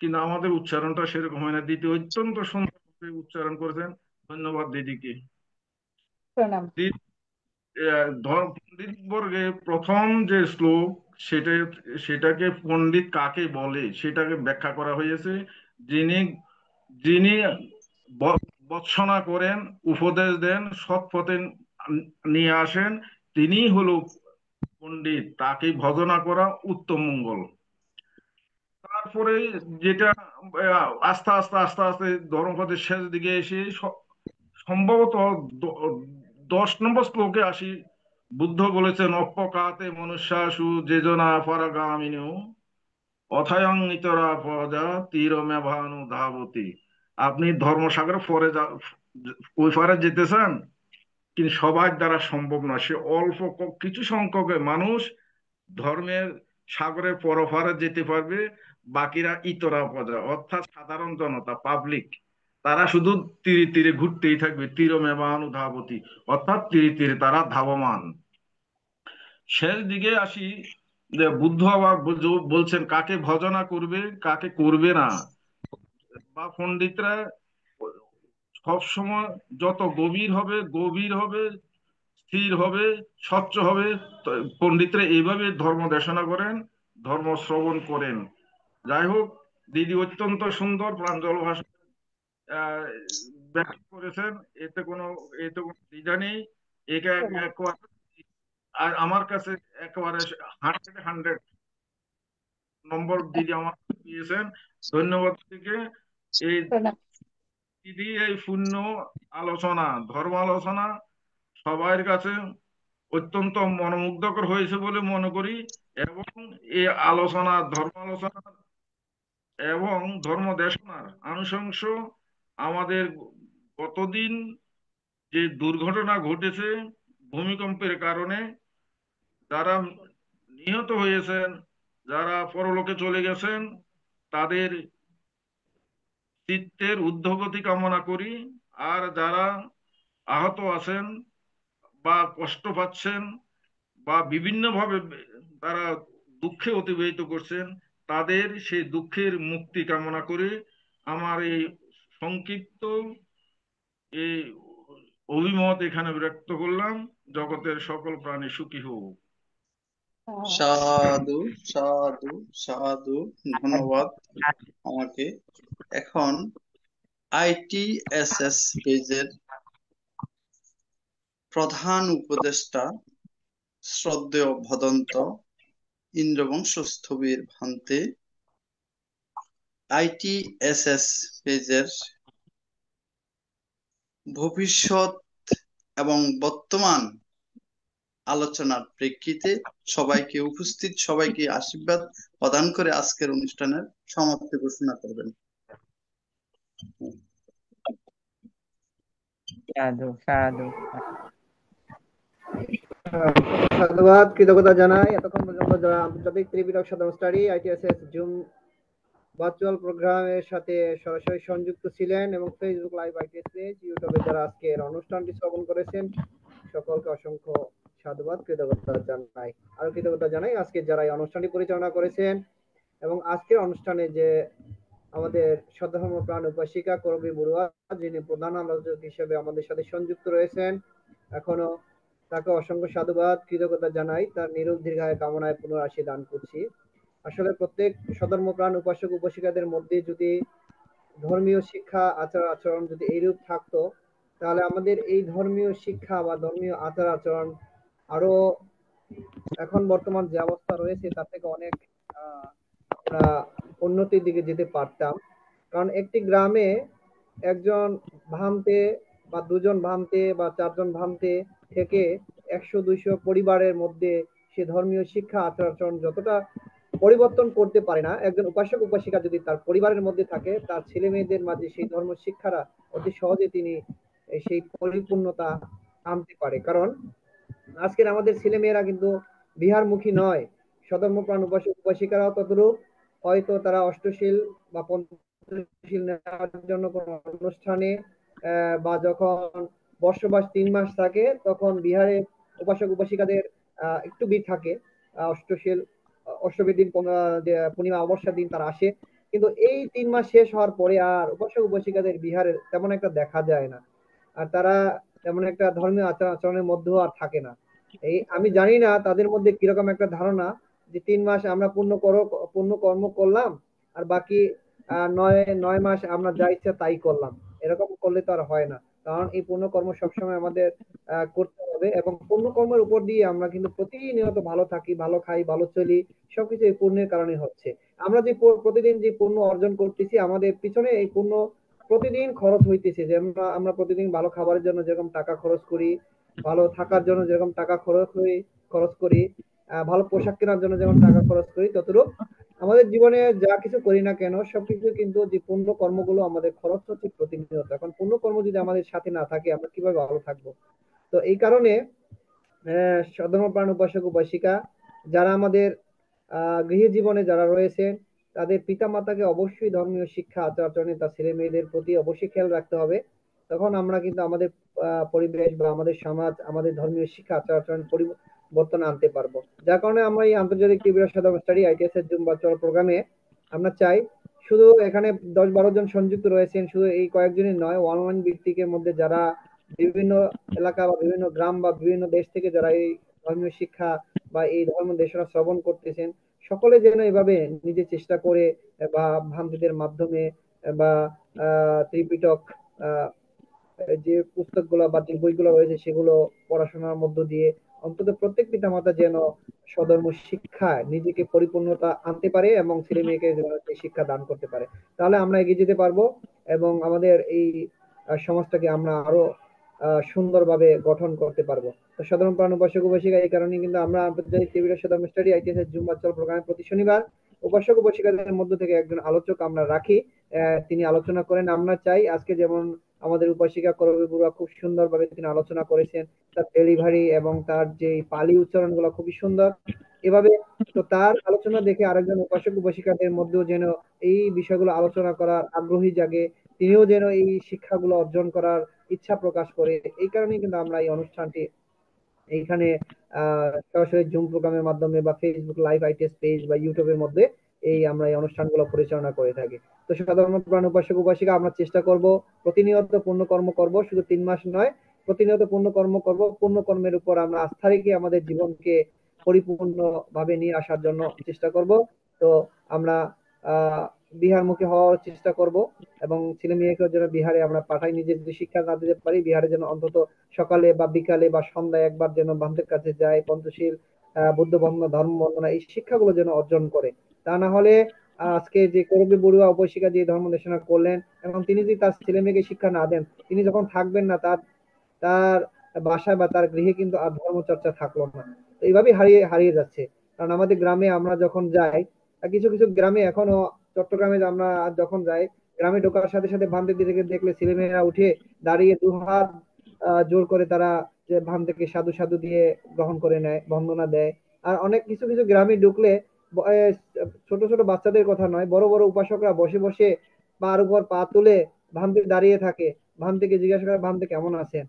Speaker 9: কিন্তু আমাদের উচ্চারণটা সেরকম হয় না। দিদি অত্যন্ত সুন্দর উচ্চারণ করেছেন। ধন্যবাদ দিদিকে।
Speaker 6: প্রণাম।
Speaker 9: পণ্ডিত বর্গে প্রথম যে শ্লোক, সেটা সেটাকে পণ্ডিত কাকে বলে সেটাকে ব্যাখ্যা করা হয়েছে। যিনি যিনি ভর্ৎসনা করেন, উপদেশ দেন, সৎ পথে নিয়ে আসেন, তিনি হলো পণ্ডিত। তাকে ভজনা করা উত্তম মঙ্গল। তারপরে যেটা আস্তে আস্তে আস্তে আস্তে ধর্মপদের শেষ দিকে এসে সম্ভবত 10 নম্বর শ্লোকে আসি। বুদ্ধ বলেছেন অপ্পকাতে মনুষ্যাসু যেজনা পরাগামিনু অথায়ং নিতরা পজা তীরমেভানু ধাবতি। আপনি ধর্মসাগরে ওই পারে যেতে চান, কিন্তু সবার দ্বারা সম্ভব না। সে অল্প কিছু সংখ্যক মানুষ ধর্মের সাগরের পরপারে যেতে পারবে, বাকিরা ইতরা প্রজা অর্থাৎ সাধারণ জনতা, পাবলিক, তারা শুধু তীরে তীরে ঘুরতেই থাকবে। তীরমেবানু ধাবতি অর্থাৎ তীরে তীরে তারা ধাবমান। শেষ দিকে আসি, যে বুদ্ধ আবার বলছেন কাকে ভজনা করবে কাকে করবে না, বা পণ্ডিতরা সবসময় যত গভীর হবে, স্থির হবে, স্বচ্ছ হবে, পণ্ডিতরা এইভাবে ধর্ম দেশনা করেন, ধর্ম শ্রবণ করেন। যাই হোক, দিদি অত্যন্ত সুন্দর প্রাঞ্জল ভাষা আহ, ব্যাখ্যা করেছেন। এতে কোনো দ্বিধা নেই। একে আর আমার কাছে একেবারে 100 নম্বর দিদি আমার দিয়েছেন। ধন্যবাদ দিদিকে। এই দিদি এই পূর্ণ আলোচনা, ধর্ম আলোচনা সবার কাছে অত্যন্ত মনোমুগ্ধকর হয়েছে বলে মনে করি। এবং এই আলোচনা, ধর্ম আলোচনা এবং ধর্ম দেশনার আনুষঙ্গ আমাদের গতদিন যে দুর্ঘটনা ঘটেছে ভূমিকম্পের কারণে, যারা নিহত হয়েছেন, যারা পরলোকে চলে গেছেন, তাদের চিত্তের ঊর্ধ্বগতি কামনা করি। আর যারা আহত আছেন বা কষ্ট পাচ্ছেন বা বিভিন্নভাবে তারা দুঃখে অতিবাহিত করছেন, তাদের সেই দুঃখের মুক্তি কামনা করে আমার এই সংক্ষিপ্ত এই অভিমত এখানে ব্যক্ত করলাম। জগতের সকল প্রাণী সুখী হোক।
Speaker 2: সাধু সাধু সাধু, ধন্যবাদ আমাকে। এখন ITSS পেজের প্রধান উপদেষ্টা শ্রদ্ধেয় ভদন্ত ইন্দ্রবংশ স্থবির ভান্তে ITSS পেজের ভবিষ্যৎ এবং বর্তমান আলোচনার প্রেক্ষিতে সবাইকে আশীর্বাদ প্রদান করে আজকের অনুষ্ঠানের সমাপ্তি ঘোষণা করবেন।
Speaker 3: সাধু সাধু।
Speaker 1: ধন্যবাদ, কৃতজ্ঞতা জানাই এতক্ষণ পর্যন্ত যারা আন্তর্জাতিক ত্রিপিটক সাধনা স্টাডি ITSS জুম ভার্চুয়াল প্রোগ্রামের সাথে সরাসরি সংযুক্ত ছিলেন এবং ফেসবুক লাইভ ITSS, ইউটিউবে যারা আজকের অনুষ্ঠানটি শ্রবণ করেছেন, সকলকে অসংখ্য সাধুবাদ, কৃতজ্ঞতা জানাই। আর কৃতজ্ঞতা জানাই আজকে যারা এই অনুষ্ঠানটি পরিচালনা করেছেন এবং আজকের অনুষ্ঠানে যে আমাদের সদ্ধর্ম প্রাণ উপাসিকা করবী বড়ুয়া, যিনি প্রধান আলোচক হিসেবে আমাদের সাথে সংযুক্ত রয়েছেন এখনো, তাকে অসংখ্য সাধুবাদ, কৃতজ্ঞতা জানাই। তার নিরোগ দীর্ঘায় কামনায় পুনরাশি দান করছি। আসলে প্রত্যেক সধর্মপ্রাণ উপাসক উপাসিকাদের মধ্যে যদি ধর্মীয় শিক্ষা আচার আচরণ যদি এইরূপ থাকতো, তাহলে আমাদের এই ধর্মীয় শিক্ষা বা ধর্মীয় আচার আচরণ আরো এখন বর্তমান যে অবস্থা রয়েছে তার থেকে অনেক আমরা উন্নতির দিকে যেতে পারতাম। কারণ একটি গ্রামে একজন ভান্তে বা দুজন ভান্তে বা চারজন ভান্তে থেকে 100-200 পরিবারের মধ্যে সে ধর্মীয় শিক্ষা আচার আচরণ যতটা পরিবর্তন করতে পারে না, একজন উপাসক উপাসিকা যদি তার পরিবারের মধ্যে থাকে, তার ছেলে মেয়েদের মাঝে সেই ধর্ম শিক্ষাটা অতি সহজে তিনি সেই পরিপূর্ণতা আনতে পারে। কারণ আজকের আমাদের ছেলে মেয়েরা কিন্তু বিহারমুখী নয়, সধর্মপ্রাণ উপাসক উপাসিকারাও ততরূপ। হয়তো তারা অষ্টশীল বা পঞ্চশীল নেওয়ার জন্য কোনো অনুষ্ঠানে বা যখন বর্ষবাস 3 মাস থাকে, তখন বিহারে উপাসক উপাসিকাদের একটু ভিড় থাকে। অষ্টমীর দিন যে পূর্ণিমা অমাবস্যার দিন তারা আসে, কিন্তু এই 3 মাস শেষ হওয়ার পরে আর উপাসক উপাসিকাদের বিহারে তেমন একটা দেখা যায় না, আর তারা তেমন একটা ধর্মীয় আচার আচরণের মধ্যেও আর থাকে না। এই আমি জানি না তাদের মধ্যে কিরকম একটা ধারণা যে 3 মাস আমরা পূর্ণ কর্ম করলাম আর বাকি 9 মাস আমরা যা ইচ্ছা তাই করলাম। এরকম করলে তো আর হয় না, কারণ এই পূর্ণ কর্ম সবসময় আমাদের করতে হবে এবং পূর্ণ কর্মের উপর দিয়ে আমরা কিন্তু প্রতিনিয়ত ভালো থাকি, ভালো খাই, ভালো চলি, সবকিছু এই পুণ্যের কারণে হচ্ছে। আমরা যে প্রতিদিন যে পুণ্য অর্জন করতেছি, আমাদের পিছনে এই পুণ্য প্রতিদিন খরচ হইতেছে। যে আমরা প্রতিদিন ভালো খাবারের জন্য যেরকম টাকা খরচ করি, ভালো থাকার জন্য যেরকম টাকা খরচ করি, ভালো পোশাক কেনার জন্য যেমন টাকা খরচ করি, ততটুকু আমাদের জীবনে যা কিছু করি না কেন সবকিছু কিন্তু যে পুণ্য কর্মগুলো আমাদের খরচ হচ্ছে প্রতিনিয়ত। এখন পুণ্য কর্ম যদি আমাদের সাথে না থাকে আমরা কিভাবে ভালো থাকবো? তো এই কারণে সধর্মপ্রাণ উপাসক উপাসিকা যারা আমাদের গৃহ জীবনে যারা রয়েছেন, তাদের পিতা মাতাকে অবশ্যই ধর্মীয় শিক্ষা আচার আচরণে তার ছেলে মেয়েদের প্রতি অবশ্যই খেয়াল রাখতে হবে। তখন আমরা কিন্তু আমাদের পরিবেশ বা আমাদের সমাজ, আমাদের ধর্মীয় শিক্ষা আচার আচরণ পরিবর্তন আনতে পারবো। যার কারণে আমরা এই আন্তর্জাতিক ত্রিপুরা সাধক স্টাডি ITS এর জুম ভার্চুয়াল প্রোগ্রামে আমরা চাই শুধু এখানে 10-12 জন সংযুক্ত রয়েছেন, শুধু এই কয়েকজনই নয়, অনলাইন ভিত্তিকের মধ্যে যারা বিভিন্ন এলাকা বা বিভিন্ন গ্রাম বা বিভিন্ন দেশ থেকে যারা এই ধর্মীয় শিক্ষা বা এই ধর্ম দেশনা শ্রবণ করতেছেন, সকলে যেন এভাবে নিজে চেষ্টা করে বা ভ্রান্তিদের মাধ্যমে বা ত্রিপিটক যে পুস্তকগুলো বা যে বইগুলো রয়েছে সেগুলো পড়াশোনার মধ্য দিয়ে অন্তত প্রত্যেক পিতামাতা যেন স্বধর্ম শিক্ষায় নিজেকে পরিপূর্ণতা আনতে পারে এবং ছেলে মেয়েকে যেন সেই শিক্ষা দান করতে পারে। তাহলে আমরা এগিয়ে যেতে পারবো এবং আমাদের এই সমাজটাকে আমরা আরো সুন্দরভাবে গঠন করতে পারবো। তো সাধারণ প্রাণ উপাসক উপাসিকা এই কারণে কিন্তু আমরা আন্তর্জাতিক ত্রিপুরা সাধর্ম স্টাডি ITS এর জুম ভার্চুয়াল প্রোগ্রামে প্রতি শনিবার উপাসক উপাসিকাদের মধ্য থেকে একজন আলোচক আমরা রাখি, তিনি আলোচনা করেন। আমরা চাই আজকে যেমন আমাদের উপাসিকা করবী বুড়া খুব সুন্দরভাবে তিনি আলোচনা করেছেন, তার ডেলিভারি এবং তার যে পালি উচ্চারণ গুলো খুবই সুন্দর। এভাবে তো তার আলোচনা দেখে আরেকজন উপাসক উপাসিকাদের মধ্যেও যেন এই বিষয়গুলো আলোচনা করার আগ্রহী জাগে, তিনিও যেন এই শিক্ষাগুলো অর্জন করার ইচ্ছা প্রকাশ করে। এই কারণেই কিন্তু আমরা এই অনুষ্ঠানটি এইখানে সরাসরি জুম প্রোগ্রামের মাধ্যমে বা ফেসবুক লাইভ ITS পেজ বা ইউটিউবের মধ্যে আমরা এই অনুষ্ঠানগুলো পরিচালনা করে থাকি। তো সাধারণত প্রাণ উপাসক উপাসিকা আমরা চেষ্টা করব প্রতিনিয়ত পূর্ণ কর্ম করব, শুধু 3 মাস নয়, প্রতিনিয়ত পূর্ণ কর্ম করব। পূর্ণ কর্মের উপর আমরা আস্থা রেখে আমাদের জীবনকে পরিপূর্ণ ভাবে নিয়ে আসার জন্য চেষ্টা করব। তো আমরা বিহারমুখী হওয়ার চেষ্টা করব এবং ছেলে মেয়েকে যেন বিহারে আমরা পাঠাই, নিজে যদি শিক্ষা না দিতে পারি বিহারে যেন অন্তত সকালে বা বিকালে বা সন্ধ্যায় একবার যেন বান্ধের কাছে যায়, পঞ্চশীল, বুদ্ধ বন্দনা, ধর্ম বন্দনা এই শিক্ষাগুলো যেন অর্জন করে। তা না হলে আজকে যে করবী বড়ুয়া উপাসিকা যে ধর্ম দেশনা করলেন এবং তিনি যদি তার ছেলে মেয়েকে শিক্ষা না দেন, তিনি যখন থাকবেন না তার তার বাসায় বা তার গৃহে কিন্তু আর ধর্মচর্চা থাকলো না। তো এইভাবেই হারিয়ে হারিয়ে যাচ্ছে। কারণ আমাদের গ্রামে আমরা যখন যাই, কিছু কিছু গ্রামে এখনো, চট্টগ্রামে আমরা যখন যাই, গ্রামে ঢোকার সাথে সাথে ভান থেকে দেখলে ছেলেমেয়েরা উঠে দাঁড়িয়ে দুহাত জোর করে তারা যে ভান থেকে সাধু সাধু দিয়ে গ্রহণ করে নেয়, বন্দনা দেয়। আর অনেক কিছু কিছু গ্রামে ঢুকলে ছোট ছোট বাচ্চাদের কথা নয়, বড় বড় উপাসকরা বসে বসে পার উপর পা তুলে ভান থেকে দাঁড়িয়ে থাকে, ভান থেকে জিজ্ঞাসা করে ভান থেকে কেমন আছেন।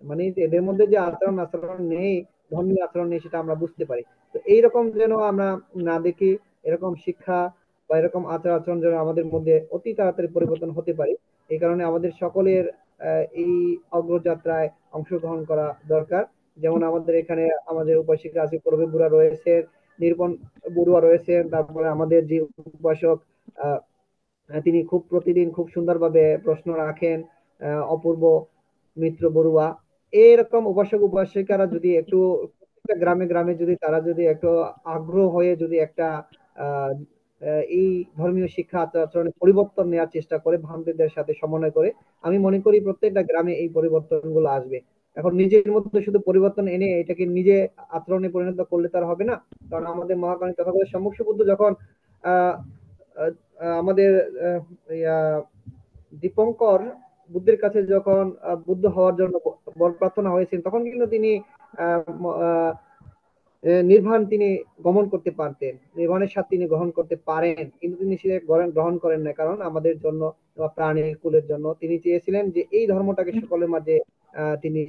Speaker 1: মানে এদের মধ্যে যে আচরণ আচরণ নেই, ধর্মীয় আচরণ নেই, সেটা আমরা বুঝতে পারি। তো এইরকম যেন আমরা না দেখি, এরকম শিক্ষা বা এরকম আচার আচরণ যেন আমাদের মধ্যে অতি তাড়াতাড়ি পরিবর্তন হতে পারে। এই কারণে আমাদের সকলের এই অগ্রযাত্রায় অংশগ্রহণ করা দরকার। যেমন আমাদের এখানে আমাদের উপাসিকা আছে, করবী বুড়া রয়েছে, নির্পণ বড়ুয়া রয়েছে, তারপরে আমাদের যে উপাসক তিনি খুব প্রতিদিন খুব সুন্দরভাবে প্রশ্ন রাখেন, অপূর্ব মিত্র বড়ুয়া। এরকম উপাসক উপাসিকারা যদি একটু প্রত্যেকটা গ্রামে গ্রামে যদি তারা যদি একটু আগ্রহ হয়ে যদি একটা এই ধর্মীয় শিক্ষা আচরণে পরিবর্তন নেওয়ার চেষ্টা করে ভ্রান্তিদের সাথে সমন্বয় করে, আমি মনে করি প্রত্যেকটা গ্রামে এই পরিবর্তনগুলো আসবে। এখন নিজের মধ্যে শুধু পরিবর্তন এনে এটাকে নিজে আচরণে পরিণত করলে তার হবে না। কারণ আমাদের মহাকালী তথাগত সম্মুখ বুদ্ধ যখন আহ আমাদের দীপঙ্কর বুদ্ধের কাছে যখন বুদ্ধ হওয়ার জন্য বর প্রার্থনা হয়েছেন, তখন কিন্তু তিনি নির্বাণ তিনি গমন করতে পারতেন, নির্বাণের স্বাদ তিনি গ্রহণ করতে পারেন, কিন্তু তিনি সেটা গ্রহণ করেন না। কারণ আমাদের জন্য বা প্রাণীর কুলের জন্য তিনি চেয়েছিলেন যে এই ধর্মটাকে সকলের মাঝে তিনি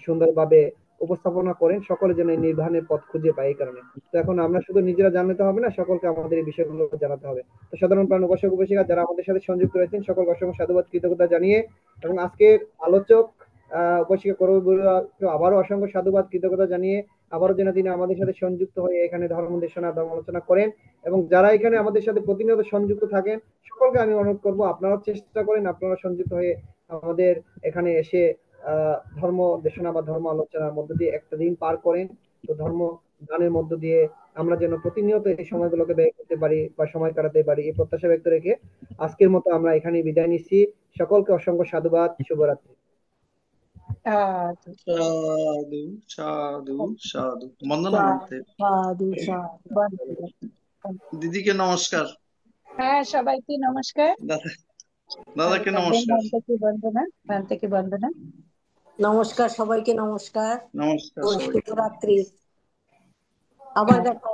Speaker 1: সুন্দরভাবে উপস্থাপনা করেন, সকলে যেন এই নির্বাণের পথ খুঁজে পায়। এই কারণে তো এখন আমরা শুধু নিজেরা জানতে হবে না, সকলকে আমাদের এই বিষয়গুলো জানাতে হবে। তো সাধারণ প্রাণ উপাসক উপাসিকা যারা আমাদের সাথে সংযুক্ত রয়েছেন সকল অসংখ্য সাধুবাদ কৃতজ্ঞতা জানিয়ে এবং আজকের আলোচক উপাসিকা করবীকে আবারও অসংখ্য সাধুবাদ কৃতজ্ঞতা জানিয়ে আবারও যেন তিনি আমাদের সাথে সংযুক্ত হয়ে এখানে ধর্ম দেশনা ধর্ম আলোচনা করেন। এবং যারা এখানে আমাদের সাথে প্রতিনিয়ত সংযুক্ত থাকেন সকলকে আমি অনুরোধ করব আপনারাও চেষ্টা করেন আপনারা সংযুক্ত হয়ে আমাদের এখানে এসে ধর্ম দেশনা বা ধর্ম আলোচনার মধ্য দিয়ে একটা দিন পার করেন। তো ধর্ম দানের মধ্য দিয়ে আমরা যেন প্রতিনিয়ত এই সময়গুলোকে ব্যয় করতে পারি বা সময় কাটাতে পারি, এই প্রত্যাশা ব্যক্ত রেখে আজকের মতো আমরা এখানে বিদায় নিচ্ছি। সকলকে অসংখ্য সাধুবাদ, শুভরাত্রি।
Speaker 6: সাধু
Speaker 2: সাধু সাধু সাধু। বন্দনা মানতে
Speaker 4: সাধু সাধু
Speaker 6: বন্দনা।
Speaker 2: দিদিকে নমস্কার,
Speaker 6: হ্যাঁ, সবাইকে নমস্কার।
Speaker 2: দাদা দাদাকে
Speaker 6: ভালো থাকবেন।
Speaker 2: নমস্কার,
Speaker 6: ভান্তাকে বন্দনা, ভান্তাকে বন্দনা।
Speaker 4: নমস্কার, সবাইকে নমস্কার।
Speaker 2: নমস্কার
Speaker 4: ও
Speaker 2: সবাইকে।
Speaker 4: শুভরাত্রি। আবার দেখা